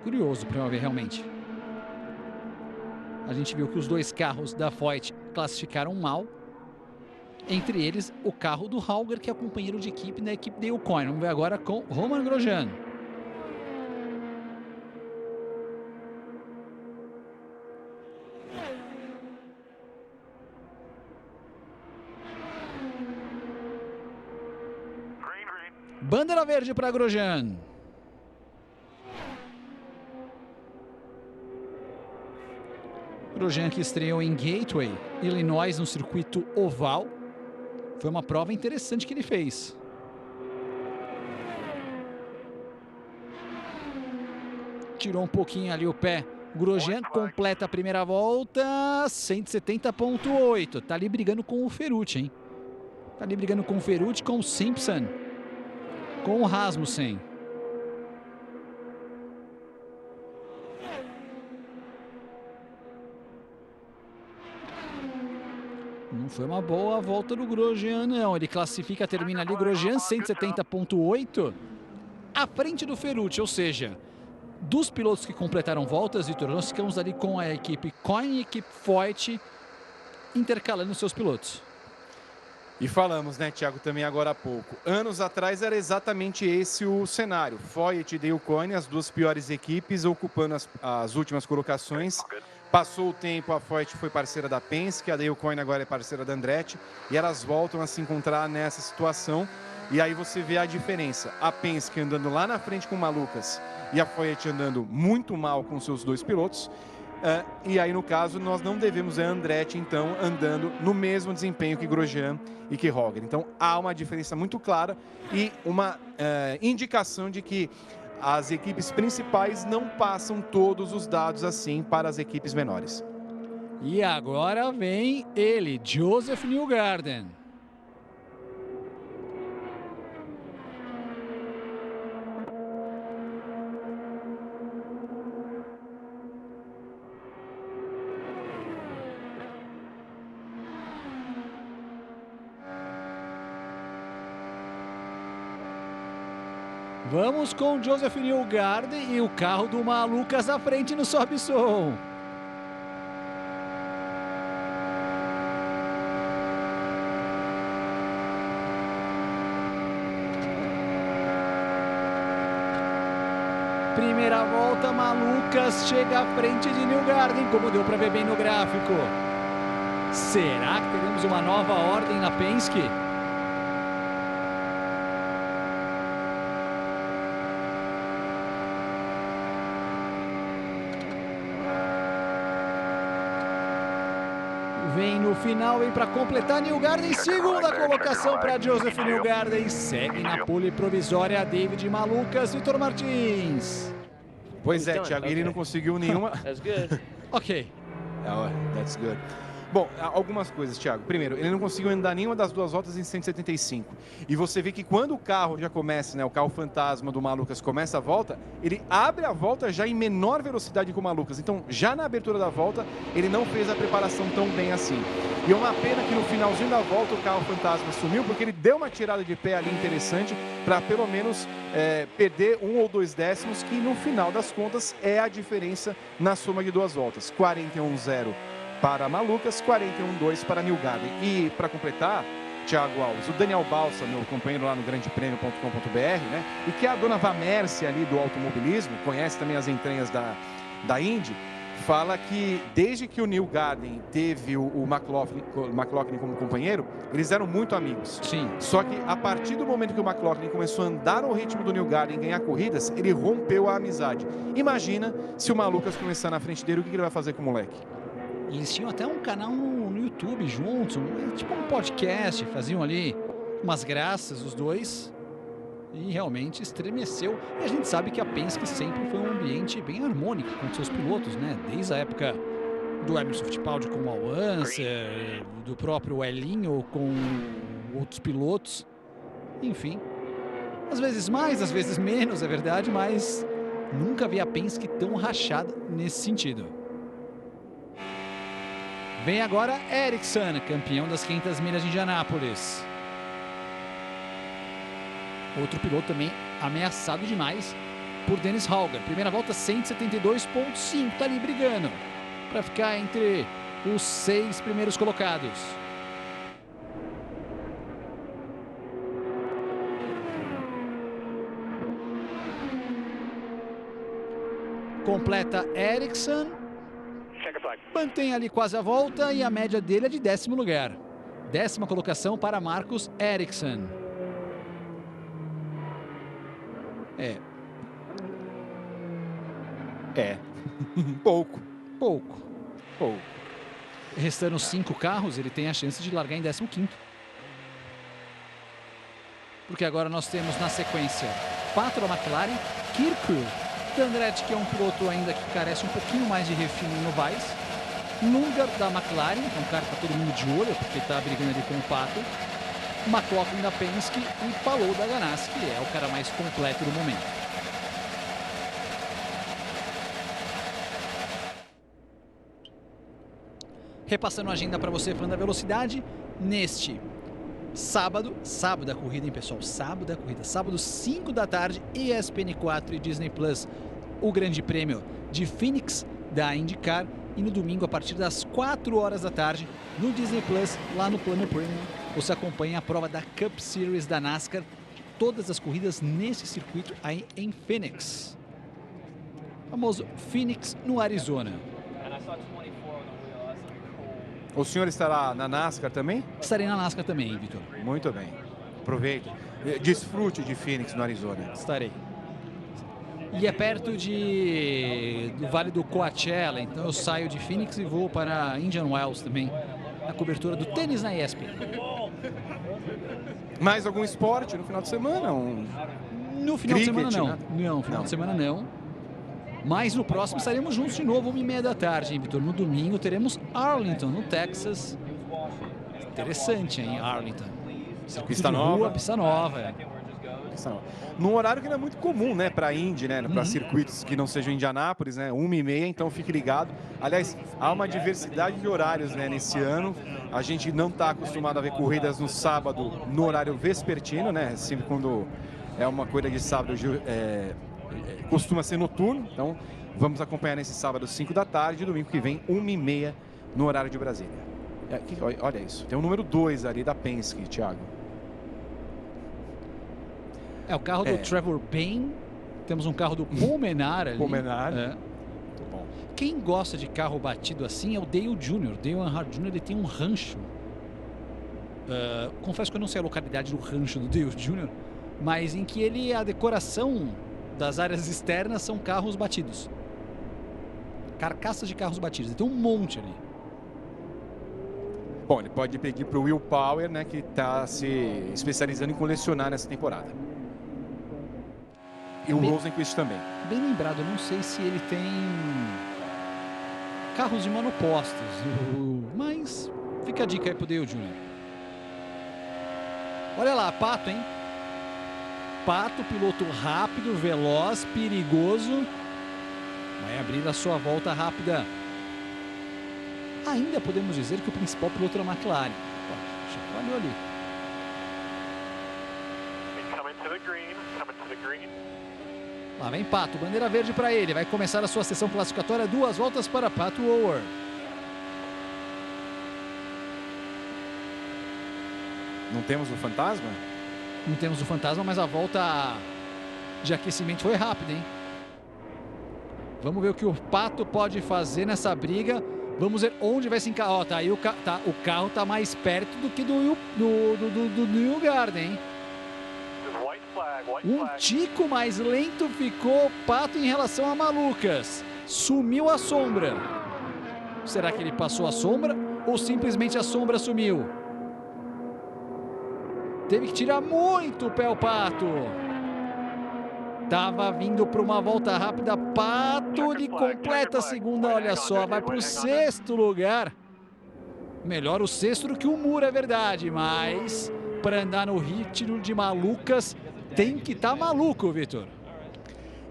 Curioso para ver realmente. A gente viu que os dois carros da Foyt classificaram mal. Entre eles, o carro do Hauger, que é companheiro de equipe da equipe Dale Coyne. Vamos ver agora com Roman Grosjean. Bandeira verde para Grosjean. Grosjean que estreou em Gateway, Illinois, no circuito oval. Foi uma prova interessante que ele fez. Tirou um pouquinho ali o pé. Grosjean completa a primeira volta, 170.8. Tá ali brigando com o Ferrucci, hein? Tá ali brigando com o Ferrucci, com o Simpson, com o Rasmussen. Não foi uma boa volta do Grosjean, não. Ele classifica, termina ali, Grosjean 170.8, à frente do Ferrucci. Ou seja, dos pilotos que completaram voltas, Vitor, nós ficamos ali com a equipe Coyne e a equipe Foyt intercalando seus pilotos. E falamos, né, Thiago, também agora há pouco. Anos atrás era exatamente esse o cenário. Foyt e Dale Coyne, as duas piores equipes, ocupando as últimas colocações. Passou o tempo, a Foyt foi parceira da Penske, a Dale Coyne agora é parceira da Andretti, e elas voltam a se encontrar nessa situação. E aí você vê a diferença. A Penske andando lá na frente com o Malucas e a Foyt andando muito mal com seus dois pilotos. E aí, no caso, nós não devemos a Andretti, então, andando no mesmo desempenho que Grosjean e que Hauger. Então, há uma diferença muito clara e uma indicação de que as equipes principais não passam todos os dados assim para as equipes menores. E agora vem ele, Joseph Newgarden. Vamos com Joseph Newgarden e o carro do Malucas à frente no sobe-som. Primeira volta, Malucas chega à frente de Newgarden, como deu para ver bem no gráfico. Será que teremos uma nova ordem na Penske? Vem no final, vem para completar Newgarden, segunda colocação para Joseph Newgarden. Segue na pole provisória David Malucas, Vitor Martins. Pois é, Thiago, ele não conseguiu nenhuma... That's good. Ok. That's good. Bom, algumas coisas, Thiago. Primeiro, ele não conseguiu andar nenhuma das duas voltas em 175. E você vê que quando o carro já começa, né, o carro fantasma do Malucas começa a volta, ele abre a volta já em menor velocidade que o Malucas. Então, já na abertura da volta, ele não fez a preparação tão bem assim. E é uma pena que no finalzinho da volta o carro fantasma sumiu, porque ele deu uma tirada de pé ali interessante para pelo menos perder 1 ou 2 décimos, que no final das contas é a diferença na soma de duas voltas. 41-0 para Malucas, 41-2 para Newgarden. E para completar, Thiago Alves, o Daniel Balsa, meu companheiro lá no grandepremio.com.br, né, e que é a dona Vamércia ali do automobilismo, conhece também as entranhas da Indy, fala que desde que o Newgarden teve o McLaughlin como companheiro, eles eram muito amigos. Sim. Só que a partir do momento que o McLaughlin começou a andar no ritmo do Newgarden e ganhar corridas, ele rompeu a amizade. Imagina se o Malucas começar na frente dele, o que ele vai fazer com o moleque? Eles tinham até um canal no YouTube juntos, tipo um podcast, faziam ali umas graças os dois. E realmente estremeceu. E a gente sabe que a Penske sempre foi um ambiente bem harmônico com seus pilotos, né? Desde a época do Emerson Fittipaldi com o Al Unser, do próprio Elinho com outros pilotos. Enfim, às vezes mais, às vezes menos, é verdade, mas nunca vi a Penske tão rachada nesse sentido. Vem agora Ericsson, campeão das 500 milhas de Indianápolis. Outro piloto também ameaçado demais por Dennis Hauger. Primeira volta 172.5, tá ali brigando para ficar entre os 6 primeiros colocados. Completa Ericsson. Mantém ali quase a volta e a média dele é de 10º lugar. 10ª colocação para Marcus Ericsson. Pouco. Restando 5 carros, ele tem a chance de largar em 15º. Porque agora nós temos na sequência Pato da McLaren, Kirkwood, Andretti, que é um piloto ainda que carece um pouquinho mais de refino no Weiss, Lungar da McLaren, que é um cara que tá todo mundo de olho, porque tá brigando ali com o Pato, McLaughlin da Penske e Palou da Ganassi, que é o cara mais completo do momento. Repassando a agenda para você, fã da velocidade, neste sábado da corrida, hein, pessoal? Sábado 5 da tarde, ESPN 4 e Disney Plus, o Grande Prêmio de Phoenix da IndyCar. E no domingo, a partir das 4 horas da tarde, no Disney Plus, lá no plano Premium, você acompanha a prova da Cup Series da NASCAR. Todas as corridas nesse circuito aí em Phoenix. Famoso Phoenix, no Arizona. O senhor estará na NASCAR também? Estarei na NASCAR também, Vitor. Muito bem. Aproveite. Desfrute de Phoenix, no Arizona. Estarei. E é perto do Vale do Coachella, então eu saio de Phoenix e vou para Indian Wells também, a cobertura do tênis na ESPN. Mais algum esporte no final de semana? No final de semana não. Né? Não, final de semana não. Mas no próximo estaremos juntos de novo, 1h30 da tarde, hein, Vitor? No domingo teremos Arlington, no Texas. Interessante, hein, Arlington. Pista nova. Pista nova. Num horário que não é muito comum, né, para Indy, né, para circuitos que não sejam Indianápolis, né, 1h30, então fique ligado. Aliás, há uma diversidade de horários, né, nesse ano. A gente não está acostumado a ver corridas no sábado, no horário vespertino, né, sempre quando é uma corrida de sábado, costuma ser noturno. Então, vamos acompanhar nesse sábado, 5 da tarde, e domingo que vem, 1h30, no horário de Brasília. Olha isso, tem o número 2 ali da Penske, Thiago. É o carro do Trevor Bayne. Temos um carro do Paul Menard ali. Paul Menard. Muito bom. Quem gosta de carro batido assim é o Dale Jr. Dale Earnhardt Jr. ele tem um rancho. Confesso que eu não sei a localidade do rancho do Dale Jr., mas em que a decoração das áreas externas são carros batidos. Carcaças de carros batidos. Ele tem um monte ali. Bom, ele pode pedir para o Will Power, né, que está se especializando em colecionar nessa temporada. E o Rosenqvist também. Bem lembrado, eu não sei se ele tem carros de monopostos, mas fica a dica aí pro Dale Jr. Olha lá, Pato, hein? Pato, piloto rápido, veloz, perigoso. Vai abrir a sua volta rápida. Ainda podemos dizer que o principal piloto da McLaren. Chacoalhou ali. Lá vem Pato, bandeira verde para ele. Vai começar a sua sessão classificatória. 2 voltas para Pato O'Ward. Não temos o fantasma? Não temos o fantasma, mas a volta de aquecimento foi rápida, hein? Vamos ver o que o Pato pode fazer nessa briga. Vamos ver onde vai se encaixar. Ó, tá aí o carro tá mais perto do que do New Garden, hein? Um tico mais lento ficou o Pato em relação a Malucas. Sumiu a sombra. Será que ele passou a sombra ou simplesmente a sombra sumiu? Teve que tirar muito o pé o Pato. Tava vindo para uma volta rápida. Pato, ele completa a segunda, olha só, vai para o 6º lugar. Melhor o 6º do que o muro, é verdade, mas para andar no ritmo de Malucas, tem que estar maluco, Vitor.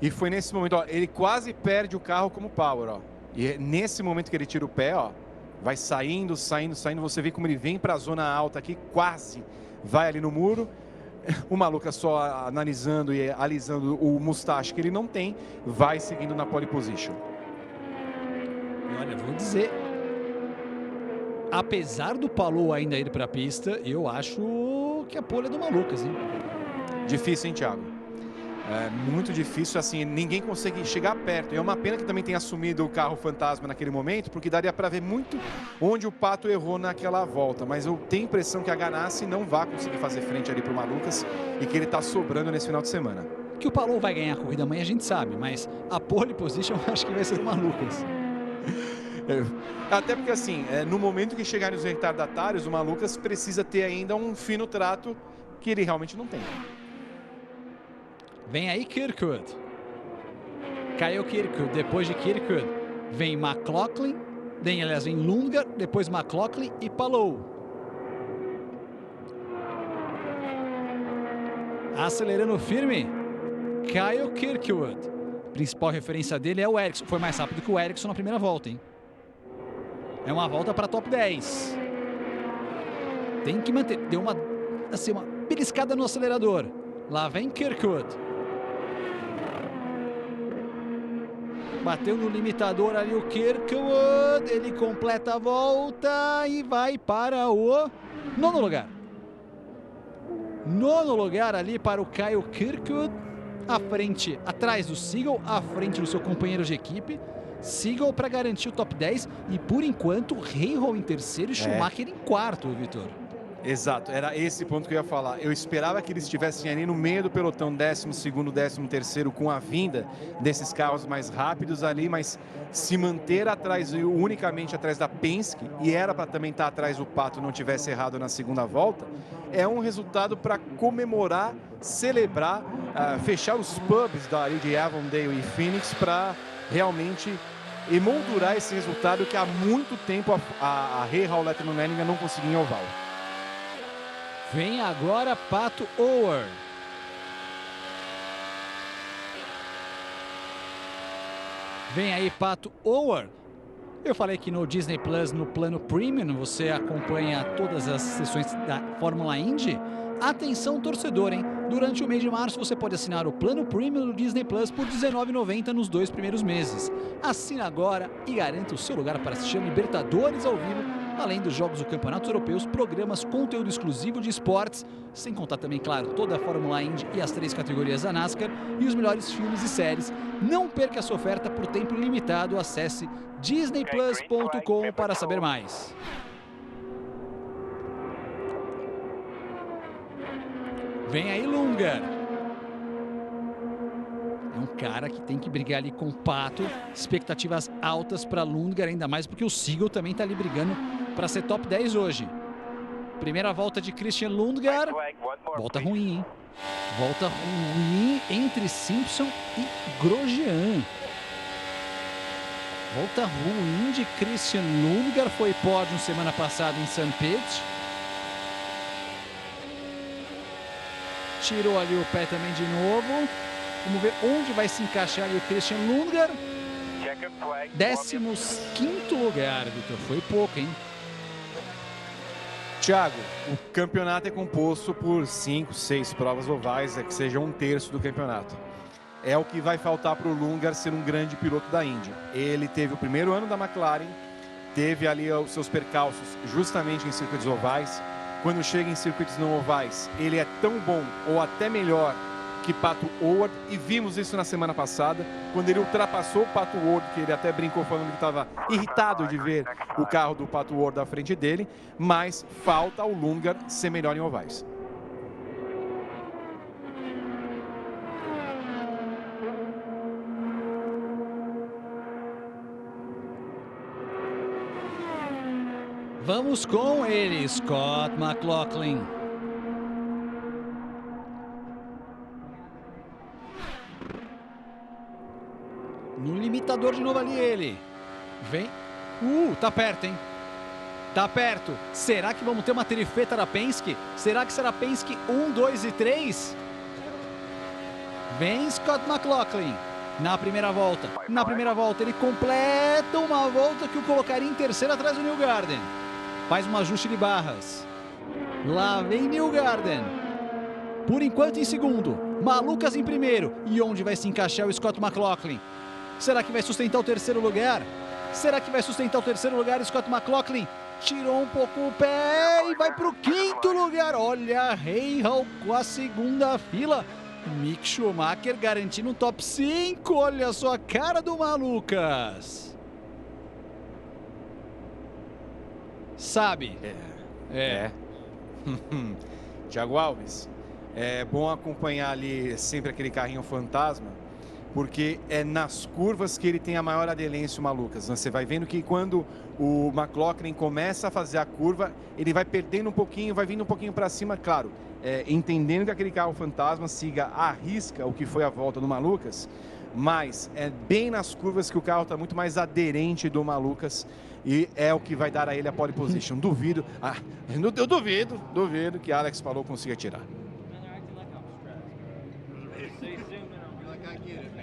E foi nesse momento, ó, ele quase perde o carro como Power, ó. E é nesse momento que ele tira o pé, ó, vai saindo, você vê como ele vem para a zona alta aqui, quase vai ali no muro. O Maluca só analisando e alisando o mustache que ele não tem, vai seguindo na pole position. Olha, vou dizer, apesar do Palou ainda ir para a pista, eu acho que a pole é do Malucas, hein? Difícil, hein, Thiago? É muito difícil, assim, ninguém consegue chegar perto. E é uma pena que também tenha assumido o carro fantasma naquele momento, porque daria para ver muito onde o Pato errou naquela volta. Mas eu tenho a impressão que a Ganassi não vai conseguir fazer frente ali para o Malucas e que ele está sobrando nesse final de semana. Que o Palou vai ganhar a corrida amanhã a gente sabe, mas a pole position eu acho que vai ser do Malucas. Até porque, assim, no momento que chegarem os retardatários, o Malucas precisa ter ainda um fino trato que ele realmente não tem. Vem aí Kirkwood. Caiu Kirkwood. Depois de Kirkwood vem McLaughlin. Vem Lundgaard. Depois McLaughlin e Palou. Acelerando firme. Kyle Kirkwood. A principal referência dele é o Ericsson. Foi mais rápido que o Ericsson na primeira volta, hein? É uma volta para top 10. Tem que manter. Deu uma beliscada no acelerador. Lá vem Kirkwood. Bateu no limitador ali o Kirkwood. Ele completa a volta e vai para o 9º lugar. 9º lugar ali para o Kyle Kirkwood. À frente, atrás do Seagull, à frente do seu companheiro de equipe. Seagull para garantir o top 10. E por enquanto, Rahal em terceiro e Schumacher em quarto, Vitor. Exato, era esse ponto que eu ia falar. Eu esperava que eles estivessem ali no meio do pelotão, 12º, 13º, com a vinda desses carros mais rápidos ali, mas se manter atrás, unicamente atrás da Penske, e era para também estar atrás do Pato, não tivesse errado na segunda volta, é um resultado para comemorar, celebrar, fechar os pubs dali de Avondale e Phoenix para realmente emoldurar esse resultado que há muito tempo a Rahal Letterman não conseguia em oval. Vem agora Pato O'Ward. Vem aí Pato O'Ward. Eu falei que no Disney Plus, no plano Premium, você acompanha todas as sessões da Fórmula Indy. Atenção, torcedor, hein? Durante o mês de março você pode assinar o plano Premium do Disney Plus por R$19,90 nos 2 primeiros meses. Assina agora e garanta o seu lugar para assistir Libertadores ao vivo, além dos jogos do Campeonato Europeus, programas, conteúdo exclusivo de esportes, sem contar também, claro, toda a Fórmula Indy e as 3 categorias da NASCAR e os melhores filmes e séries. Não perca essa oferta por tempo limitado. Acesse disneyplus.com para saber mais. Vem aí Lundgaard. É um cara que tem que brigar ali com o Pato. Expectativas altas para Lundgaard, ainda mais porque o Seagull também está ali brigando para ser top 10 hoje. Primeira volta de Christian Lundgaard. Volta ruim, hein? Volta ruim entre Simpson e Grosjean. Volta ruim de Christian Lundgaard. Foi pódio semana passada em St. Pete. Tirou ali o pé também de novo. Vamos ver onde vai se encaixar ali o Christian Lundgaard. 15º lugar, Vitor. Foi pouco, hein? Thiago, o campeonato é composto por 5, 6 provas ovais, que seja 1/3 do campeonato. É o que vai faltar para o Lundgaard ser um grande piloto da Indy. Ele teve o primeiro ano da McLaren, teve ali os seus percalços justamente em circuitos ovais. Quando chega em circuitos não ovais, ele é tão bom ou até melhor que Pato O'Ward, e vimos isso na semana passada, quando ele ultrapassou o Pato O'Ward, que ele até brincou falando que estava irritado de ver o carro do Pato O'Ward à frente dele, mas falta ao Lundgaard ser melhor em ovais. Vamos com ele, Scott McLaughlin. No limitador de novo ali ele. Vem. Tá perto, hein? Tá perto. Será que vamos ter uma trifeta da Penske? Será que será Penske 1, 2 e 3? Vem Scott McLaughlin. Na primeira volta. Na primeira volta ele completa uma volta que o colocaria em terceiro atrás do Newgarden. Faz um ajuste de barras. Lá vem Newgarden. Por enquanto em segundo. Malucas em primeiro. E onde vai se encaixar o Scott McLaughlin? Será que vai sustentar o terceiro lugar? Será que vai sustentar o terceiro lugar? Scott McLaughlin tirou um pouco o pé e vai para o quinto lugar. Olha, Rahal com a segunda fila. Mick Schumacher garantindo um top 5. Olha só a cara do Malucas. Sabe? Thiago Alves, é bom acompanhar ali sempre aquele carrinho fantasma, porque é nas curvas que ele tem a maior aderência, o Malucas. Você vai vendo que quando o McLaughlin começa a fazer a curva, ele vai perdendo um pouquinho, vai vindo um pouquinho para cima, claro, entendendo que aquele carro fantasma siga à risca o que foi a volta do Malucas, mas é bem nas curvas que o carro está muito mais aderente do Malucas e é o que vai dar a ele a pole position. Eu duvido que Alex Palou consiga tirar.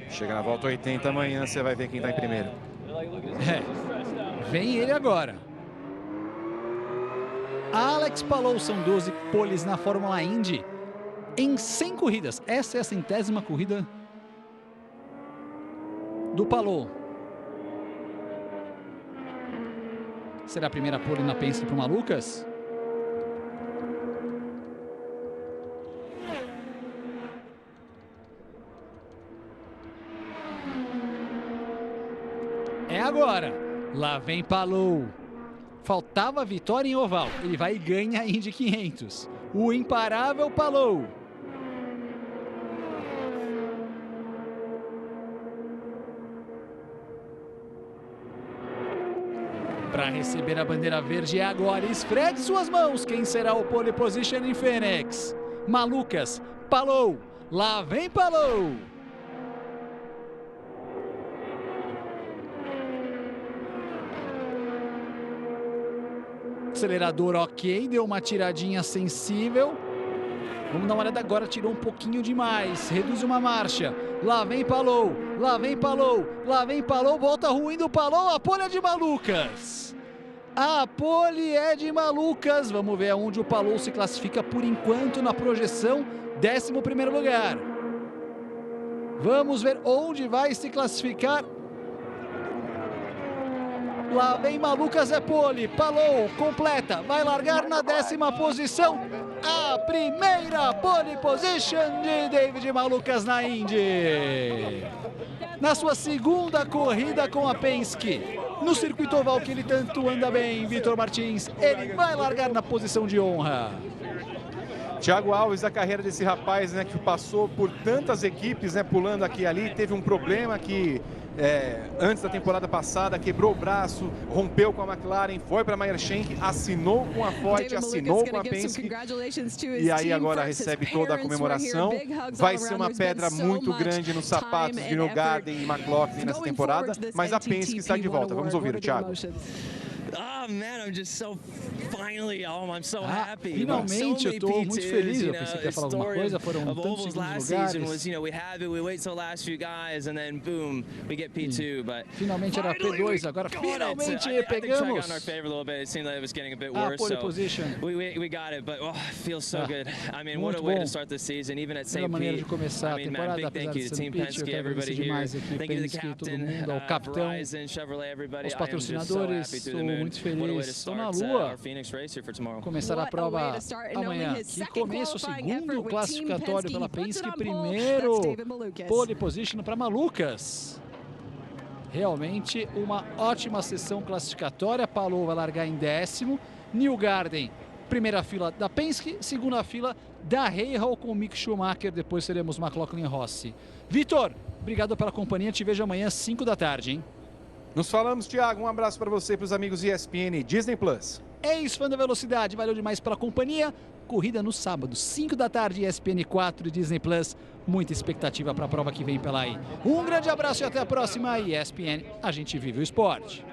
Chega na volta 80 amanhã, você vai ver quem está em primeiro. Vem ele agora. Alex Palou, são 12 poles na Fórmula Indy em 100 corridas. Essa é a 100ª corrida do Palou. Será a primeira pole na Penske para o Malucas? É agora. Lá vem Palou. Faltava a vitória em oval. Ele vai e ganha a Indy 500. O imparável Palou. Para receber a bandeira verde é agora. Esfregue suas mãos. Quem será o pole position em Phoenix? Malucas. Palou. Lá vem Palou. Acelerador ok, deu uma tiradinha sensível. Vamos dar uma olhada agora, tirou um pouquinho demais, reduz uma marcha. Lá vem Palou, lá vem Palou, lá vem Palou, volta ruindo Palou, a pole é de Malucas. A pole é de Malucas, vamos ver aonde o Palou se classifica por enquanto na projeção, 11º lugar. Vamos ver onde vai se classificar. Lá vem Malucas, é pole, Palou, completa, vai largar na 10ª posição, a primeira pole position de David Malucas na Indy. Na sua segunda corrida com a Penske, no circuito oval que ele tanto anda bem, Vitor Martins, ele vai largar na posição de honra. Thiago Alves, a carreira desse rapaz, né, que passou por tantas equipes, né, pulando aqui e ali, teve um problema que antes da temporada passada, quebrou o braço, rompeu com a McLaren, foi para a Meyer Shank, assinou com a Ford, assinou com a Penske e aí agora recebe toda a comemoração. Vai ser uma pedra muito grande nos sapatos de Newgarden e McLaughlin nessa temporada, mas a Penske está de volta. Vamos ouvir o Thiago. Oh man, I'm just so I'm so happy. Finalmente, eu estou muito feliz. Eu pensei que ia falar alguma coisa. Foram tantos segundos lugares. Finalmente era P2, agora finalmente pegamos a pole position. We got it, but feels so good. I mean, what a way to start the season, even at St. Maneira de começar a temporada, apesar de ser no pitch. Eu quero agradecer demais aqui, Penske, todo mundo, ao capitão, aos patrocinadores. Estou muito feliz. Estou na lua. Começar a prova amanhã. Que começo, segundo classificatório pela Penske, primeiro pole position para Malucas. Realmente uma ótima sessão classificatória. Palou vai largar em 10º. Newgarden, primeira fila da Penske, segunda fila da Rahal com o Mick Schumacher. Depois seremos McLaughlin e Rossi. Vitor, obrigado pela companhia. Te vejo amanhã às 5 da tarde, hein? Nos falamos, Thiago. Um abraço para você e para os amigos ESPN e Disney Plus. É isso, fã da velocidade. Valeu demais pela companhia. Corrida no sábado, 5 da tarde, ESPN 4 e Disney Plus. Muita expectativa para a prova que vem pela aí. Um grande abraço e até a próxima. ESPN, a gente vive o esporte.